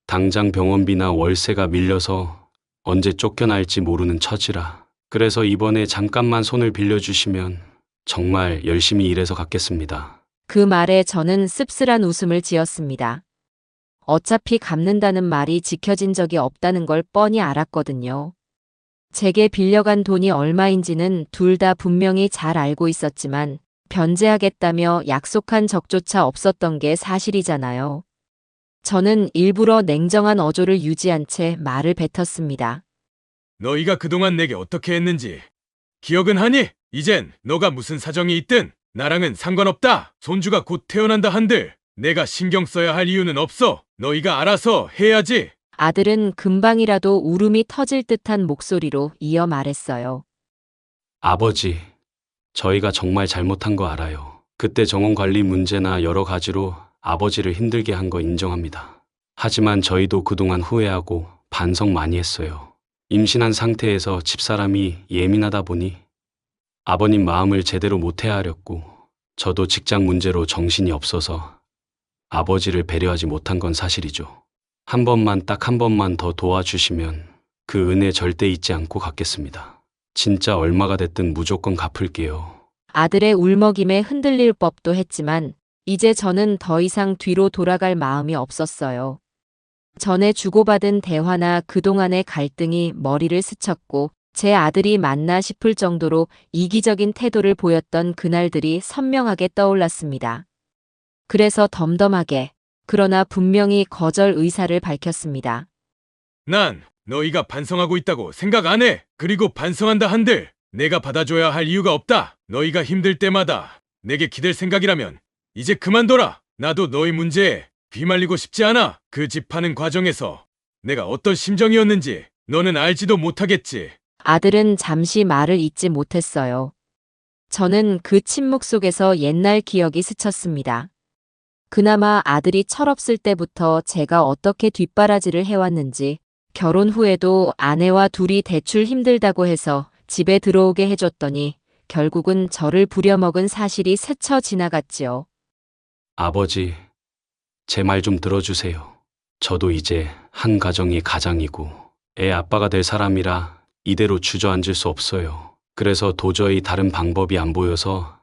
당장 병원비나 월세가 밀려서 언제 쫓겨날지 모르는 처지라. 그래서 이번에 잠깐만 손을 빌려주시면 정말 열심히 일해서 갚겠습니다. 그 말에 저는 씁쓸한 웃음을 지었습니다. 어차피 갚는다는 말이 지켜진 적이 없다는 걸 뻔히 알았거든요. 제게 빌려간 돈이 얼마인지는 둘 다 분명히 잘 알고 있었지만 변제하겠다며 약속한 적조차 없었던 게 사실이잖아요. 저는 일부러 냉정한 어조를 유지한 채 말을 뱉었습니다. 너희가 그동안 내게 어떻게 했는지 기억은 하니? 이젠 너가 무슨 사정이 있든 나랑은 상관없다. 손주가 곧 태어난다 한들 내가 신경 써야 할 이유는 없어. 너희가 알아서 해야지. 아들은 금방이라도 울음이 터질 듯한 목소리로 이어 말했어요. 아버지, 저희가 정말 잘못한 거 알아요. 그때 정원 관리 문제나 여러 가지로 아버지를 힘들게 한 거 인정합니다. 하지만 저희도 그동안 후회하고 반성 많이 했어요. 임신한 상태에서 집사람이 예민하다 보니 아버님 마음을 제대로 못 헤아렸고 저도 직장 문제로 정신이 없어서 아버지를 배려하지 못한 건 사실이죠. 한 번만 딱 한 번만 더 도와주시면 그 은혜 절대 잊지 않고 갚겠습니다. 진짜 얼마가 됐든 무조건 갚을게요. 아들의 울먹임에 흔들릴 법도 했지만 이제 저는 더 이상 뒤로 돌아갈 마음이 없었어요. 전에 주고받은 대화나 그동안의 갈등이 머리를 스쳤고 제 아들이 맞나 싶을 정도로 이기적인 태도를 보였던 그날들이 선명하게 떠올랐습니다. 그래서 덤덤하게, 그러나 분명히 거절 의사를 밝혔습니다. 난 너희가 반성하고 있다고 생각 안 해. 그리고 반성한다 한들 내가 받아줘야 할 이유가 없다. 너희가 힘들 때마다 내게 기댈 생각이라면 이제 그만둬라. 나도 너희 문제에 휘말리고 싶지 않아. 그 집 파는 과정에서 내가 어떤 심정이었는지 너는 알지도 못하겠지. 아들은 잠시 말을 잇지 못했어요. 저는 그 침묵 속에서 옛날 기억이 스쳤습니다. 그나마 아들이 철없을 때부터 제가 어떻게 뒷바라지를 해왔는지, 결혼 후에도 아내와 둘이 대출 힘들다고 해서 집에 들어오게 해줬더니 결국은 저를 부려먹은 사실이 스쳐 지나갔지요. 아버지, 제 말 좀 들어주세요. 저도 이제 한 가정이 가장이고 애 아빠가 될 사람이라 이대로 주저앉을 수 없어요. 그래서 도저히 다른 방법이 안 보여서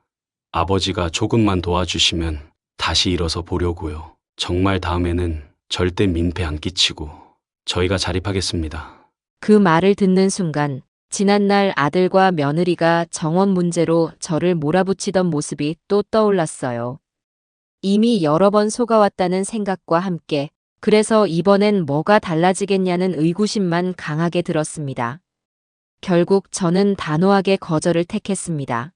아버지가 조금만 도와주시면 다시 일어서 보려고요. 정말 다음에는 절대 민폐 안 끼치고 저희가 자립하겠습니다. 그 말을 듣는 순간 지난날 아들과 며느리가 정원 문제로 저를 몰아붙이던 모습이 또 떠올랐어요. 이미 여러 번 속아왔다는 생각과 함께 그래서 이번엔 뭐가 달라지겠냐는 의구심만 강하게 들었습니다. 결국 저는 단호하게 거절을 택했습니다.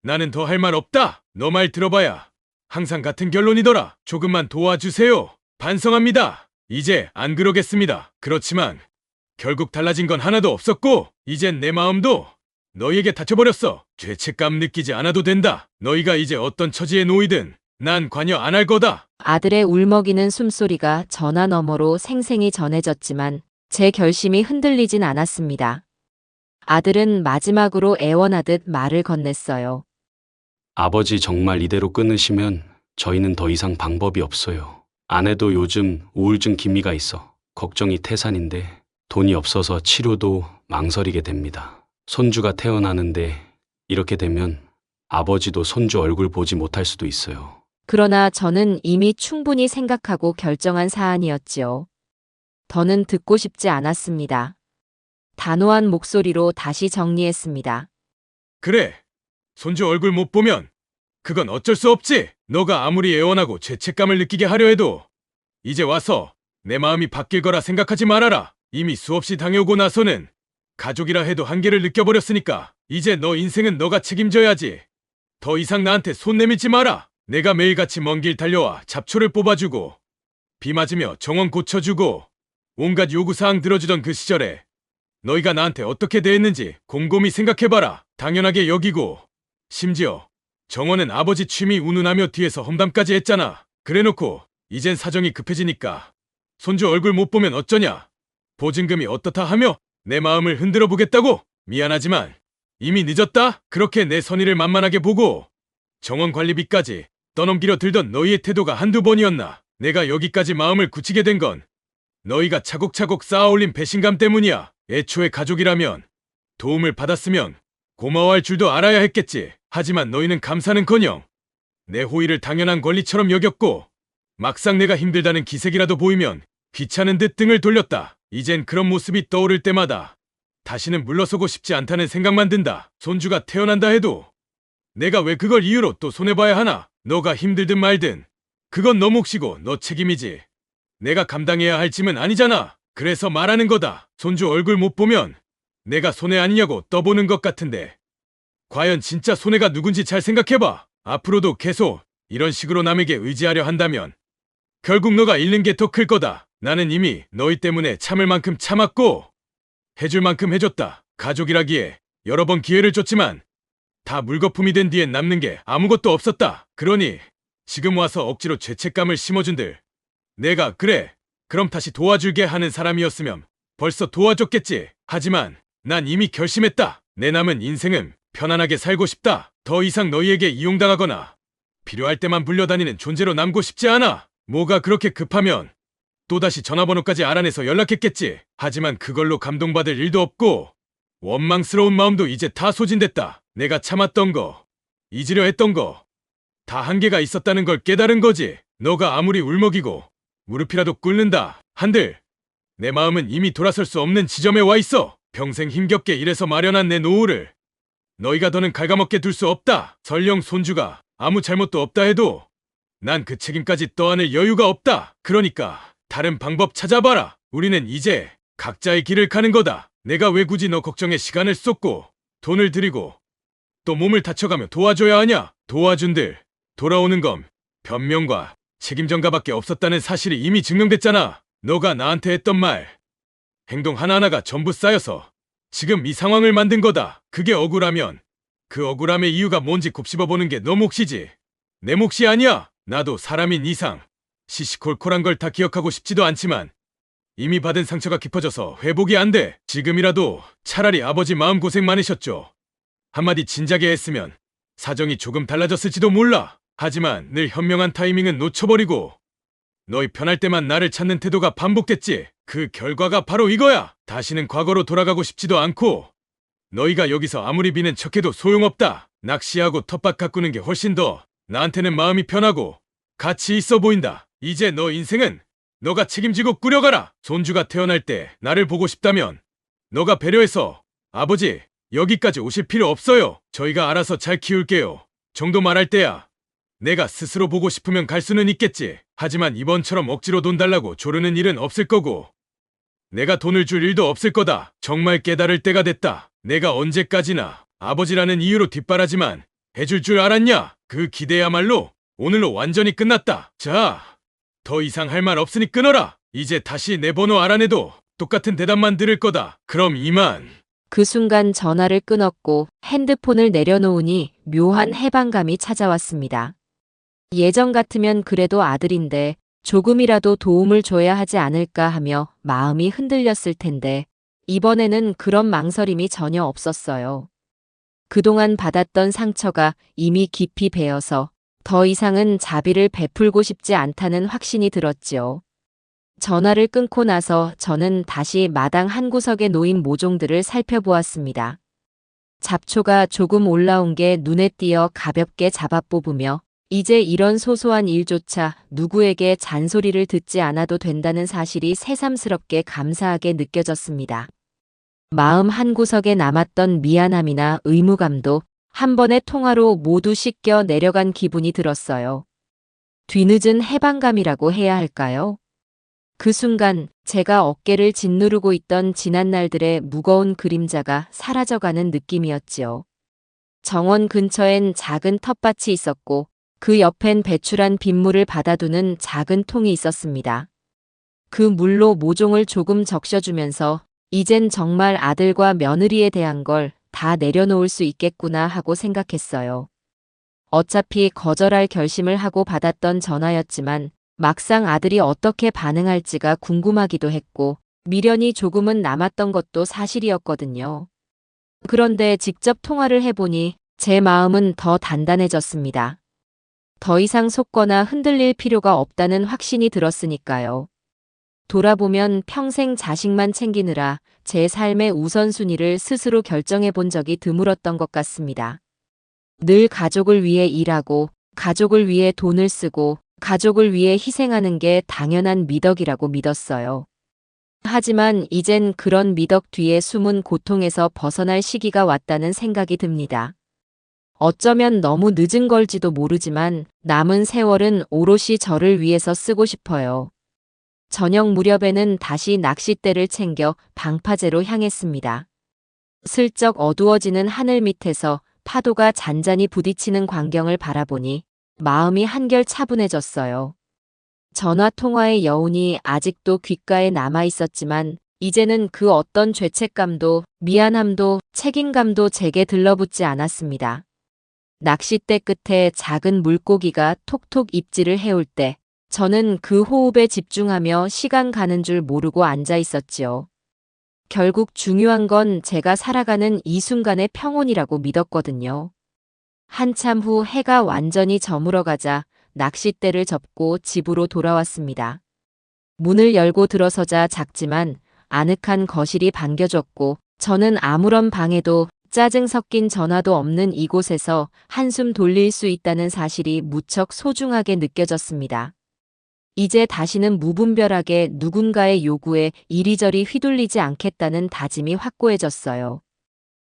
나는 더 할 말 없다. 너 말 들어봐야 항상 같은 결론이더라. 조금만 도와주세요. 반성합니다. 이제 안 그러겠습니다. 그렇지만 결국 달라진 건 하나도 없었고 이젠 내 마음도 너희에게 닫혀버렸어. 죄책감 느끼지 않아도 된다. 너희가 이제 어떤 처지에 놓이든 난 관여 안 할 거다. 아들의 울먹이는 숨소리가 전화 너머로 생생히 전해졌지만 제 결심이 흔들리진 않았습니다. 아들은 마지막으로 애원하듯 말을 건넸어요. 아버지 정말 이대로 끊으시면 저희는 더 이상 방법이 없어요. 아내도 요즘 우울증 기미가 있어 걱정이 태산인데 돈이 없어서 치료도 망설이게 됩니다. 손주가 태어나는데 이렇게 되면 아버지도 손주 얼굴 보지 못할 수도 있어요. 그러나 저는 이미 충분히 생각하고 결정한 사안이었지요. 더는 듣고 싶지 않았습니다. 단호한 목소리로 다시 정리했습니다. 그래. 손주 얼굴 못 보면 그건 어쩔 수 없지. 너가 아무리 애원하고 죄책감을 느끼게 하려 해도 이제 와서 내 마음이 바뀔 거라 생각하지 말아라. 이미 수없이 당해오고 나서는 가족이라 해도 한계를 느껴버렸으니까 이제 너 인생은 너가 책임져야지. 더 이상 나한테 손 내밀지 마라. 내가 매일같이 먼 길 달려와 잡초를 뽑아주고 비 맞으며 정원 고쳐주고 온갖 요구사항 들어주던 그 시절에 너희가 나한테 어떻게 대했는지 곰곰이 생각해봐라. 당연하게 여기고 심지어 정원은 아버지 취미 운운하며 뒤에서 험담까지 했잖아. 그래놓고 이젠 사정이 급해지니까 손주 얼굴 못 보면 어쩌냐. 보증금이 어떻다 하며 내 마음을 흔들어 보겠다고? 미안하지만 이미 늦었다. 그렇게 내 선의를 만만하게 보고 정원 관리비까지 떠넘기려 들던 너희의 태도가 한두 번이었나. 내가 여기까지 마음을 굳히게 된 건 너희가 차곡차곡 쌓아올린 배신감 때문이야. 애초에 가족이라면 도움을 받았으면 고마워할 줄도 알아야 했겠지. 하지만 너희는 감사는커녕 내 호의를 당연한 권리처럼 여겼고 막상 내가 힘들다는 기색이라도 보이면 귀찮은 듯 등을 돌렸다. 이젠 그런 모습이 떠오를 때마다 다시는 물러서고 싶지 않다는 생각만 든다. 손주가 태어난다 해도 내가 왜 그걸 이유로 또 손해봐야 하나. 너가 힘들든 말든 그건 너 몫이고 너 책임이지. 내가 감당해야 할 짐은 아니잖아. 그래서 말하는 거다. 손주 얼굴 못 보면 내가 손해 아니냐고 떠보는 것 같은데. 과연 진짜 손해가 누군지 잘 생각해봐. 앞으로도 계속 이런 식으로 남에게 의지하려 한다면 결국 너가 잃는 게 더 클 거다. 나는 이미 너희 때문에 참을 만큼 참았고 해줄 만큼 해줬다. 가족이라기에 여러 번 기회를 줬지만 다 물거품이 된 뒤엔 남는 게 아무것도 없었다. 그러니 지금 와서 억지로 죄책감을 심어준들 내가 그래 그럼 다시 도와줄게 하는 사람이었으면 벌써 도와줬겠지. 하지만 난 이미 결심했다. 내 남은 인생은 편안하게 살고 싶다. 더 이상 너희에게 이용당하거나 필요할 때만 불려다니는 존재로 남고 싶지 않아. 뭐가 그렇게 급하면 또다시 전화번호까지 알아내서 연락했겠지. 하지만 그걸로 감동받을 일도 없고 원망스러운 마음도 이제 다 소진됐다. 내가 참았던 거, 잊으려 했던 거, 다 한계가 있었다는 걸 깨달은 거지. 너가 아무리 울먹이고 무릎이라도 꿇는다 한들 내 마음은 이미 돌아설 수 없는 지점에 와 있어. 평생 힘겹게 일해서 마련한 내 노후를 너희가 더는 갉아먹게 둘 수 없다. 설령 손주가 아무 잘못도 없다 해도 난 그 책임까지 떠안을 여유가 없다. 그러니까 다른 방법 찾아봐라. 우리는 이제 각자의 길을 가는 거다. 내가 왜 굳이 너 걱정에 시간을 쏟고 돈을 들이고 또 몸을 다쳐가며 도와줘야 하냐. 도와준들 돌아오는 건 변명과 책임 전가밖에 없었다는 사실이 이미 증명됐잖아. 너가 나한테 했던 말, 행동 하나하나가 전부 쌓여서 지금 이 상황을 만든 거다. 그게 억울하면 그 억울함의 이유가 뭔지 곱씹어보는 게 너 몫이지. 내 몫이 아니야. 나도 사람인 이상 시시콜콜한 걸 다 기억하고 싶지도 않지만 이미 받은 상처가 깊어져서 회복이 안 돼. 지금이라도 차라리 아버지 마음고생 많으셨죠. 한마디 진작에 했으면 사정이 조금 달라졌을지도 몰라. 하지만 늘 현명한 타이밍은 놓쳐버리고 너희 편할 때만 나를 찾는 태도가 반복됐지. 그 결과가 바로 이거야. 다시는 과거로 돌아가고 싶지도 않고 너희가 여기서 아무리 비는 척해도 소용없다. 낚시하고 텃밭 가꾸는 게 훨씬 더 나한테는 마음이 편하고 가치 있어 보인다. 이제 너 인생은 너가 책임지고 꾸려가라. 손주가 태어날 때 나를 보고 싶다면 너가 배려해서 아버지 여기까지 오실 필요 없어요. 저희가 알아서 잘 키울게요. 정도 말할 때야. 내가 스스로 보고 싶으면 갈 수는 있겠지. 하지만 이번처럼 억지로 돈 달라고 조르는 일은 없을 거고 내가 돈을 줄 일도 없을 거다. 정말 깨달을 때가 됐다. 내가 언제까지나 아버지라는 이유로 뒷바라지만 해줄 줄 알았냐? 그 기대야말로 오늘로 완전히 끝났다. 자, 더 이상 할 말 없으니 끊어라. 이제 다시 내 번호 알아내도 똑같은 대답만 들을 거다. 그럼 이만. 그 순간 전화를 끊었고 핸드폰을 내려놓으니 묘한 해방감이 찾아왔습니다. 예전 같으면 그래도 아들인데 조금이라도 도움을 줘야 하지 않을까 하며 마음이 흔들렸을 텐데 이번에는 그런 망설임이 전혀 없었어요. 그동안 받았던 상처가 이미 깊이 배어서 더 이상은 자비를 베풀고 싶지 않다는 확신이 들었지요. 전화를 끊고 나서 저는 다시 마당 한 구석에 놓인 모종들을 살펴보았습니다. 잡초가 조금 올라온 게 눈에 띄어 가볍게 잡아뽑으며 이제 이런 소소한 일조차 누구에게 잔소리를 듣지 않아도 된다는 사실이 새삼스럽게 감사하게 느껴졌습니다. 마음 한구석에 남았던 미안함이나 의무감도 한 번의 통화로 모두 씻겨 내려간 기분이 들었어요. 뒤늦은 해방감이라고 해야 할까요? 그 순간 제가 어깨를 짓누르고 있던 지난날들의 무거운 그림자가 사라져가는 느낌이었지요. 정원 근처엔 작은 텃밭이 있었고 그 옆엔 배출한 빗물을 받아두는 작은 통이 있었습니다. 그 물로 모종을 조금 적셔주면서 이젠 정말 아들과 며느리에 대한 걸 다 내려놓을 수 있겠구나 하고 생각했어요. 어차피 거절할 결심을 하고 받았던 전화였지만 막상 아들이 어떻게 반응할지가 궁금하기도 했고 미련이 조금은 남았던 것도 사실이었거든요. 그런데 직접 통화를 해보니 제 마음은 더 단단해졌습니다. 더 이상 속거나 흔들릴 필요가 없다는 확신이 들었으니까요. 돌아보면 평생 자식만 챙기느라 제 삶의 우선순위를 스스로 결정해 본 적이 드물었던 것 같습니다. 늘 가족을 위해 일하고 가족을 위해 돈을 쓰고 가족을 위해 희생하는 게 당연한 미덕이라고 믿었어요. 하지만 이젠 그런 미덕 뒤에 숨은 고통에서 벗어날 시기가 왔다는 생각이 듭니다. 어쩌면 너무 늦은 걸지도 모르지만 남은 세월은 오롯이 저를 위해서 쓰고 싶어요. 저녁 무렵에는 다시 낚싯대를 챙겨 방파제로 향했습니다. 슬쩍 어두워지는 하늘 밑에서 파도가 잔잔히 부딪히는 광경을 바라보니 마음이 한결 차분해졌어요. 전화 통화의 여운이 아직도 귓가에 남아 있었지만 이제는 그 어떤 죄책감도 미안함도 책임감도 제게 들러붙지 않았습니다. 낚싯대 끝에 작은 물고기가 톡톡 입질을 해올 때 저는 그 호흡에 집중하며 시간 가는 줄 모르고 앉아 있었지요. 결국 중요한 건 제가 살아가는 이 순간의 평온이라고 믿었거든요. 한참 후 해가 완전히 저물어가자 낚싯대를 접고 집으로 돌아왔습니다. 문을 열고 들어서자 작지만 아늑한 거실이 반겨졌고 저는 아무런 방해도 짜증 섞인 전화도 없는 이곳에서 한숨 돌릴 수 있다는 사실이 무척 소중하게 느껴졌습니다. 이제 다시는 무분별하게 누군가의 요구에 이리저리 휘둘리지 않겠다는 다짐이 확고해졌어요.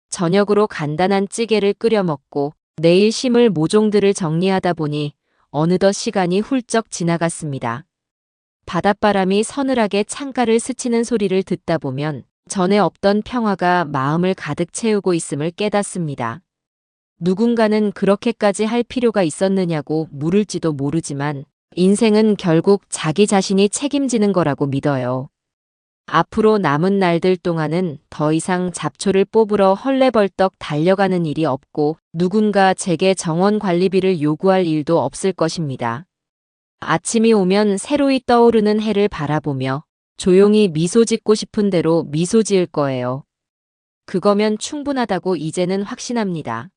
저녁으로 간단한 찌개를 끓여 먹고 내일 심을 모종들을 정리하다 보니 어느덧 시간이 훌쩍 지나갔습니다. 바닷바람이 서늘하게 창가를 스치는 소리를 듣다 보면 전에 없던 평화가 마음을 가득 채우고 있음을 깨닫습니다. 누군가는 그렇게까지 할 필요가 있었느냐고 물을지도 모르지만 인생은 결국 자기 자신이 책임지는 거라고 믿어요. 앞으로 남은 날들 동안은 더 이상 잡초를 뽑으러 헐레벌떡 달려가는 일이 없고 누군가 제게 정원 관리비를 요구할 일도 없을 것입니다. 아침이 오면 새로이 떠오르는 해를 바라보며 조용히 미소 짓고 싶은 대로 미소 지을 거예요. 그거면 충분하다고 이제는 확신합니다.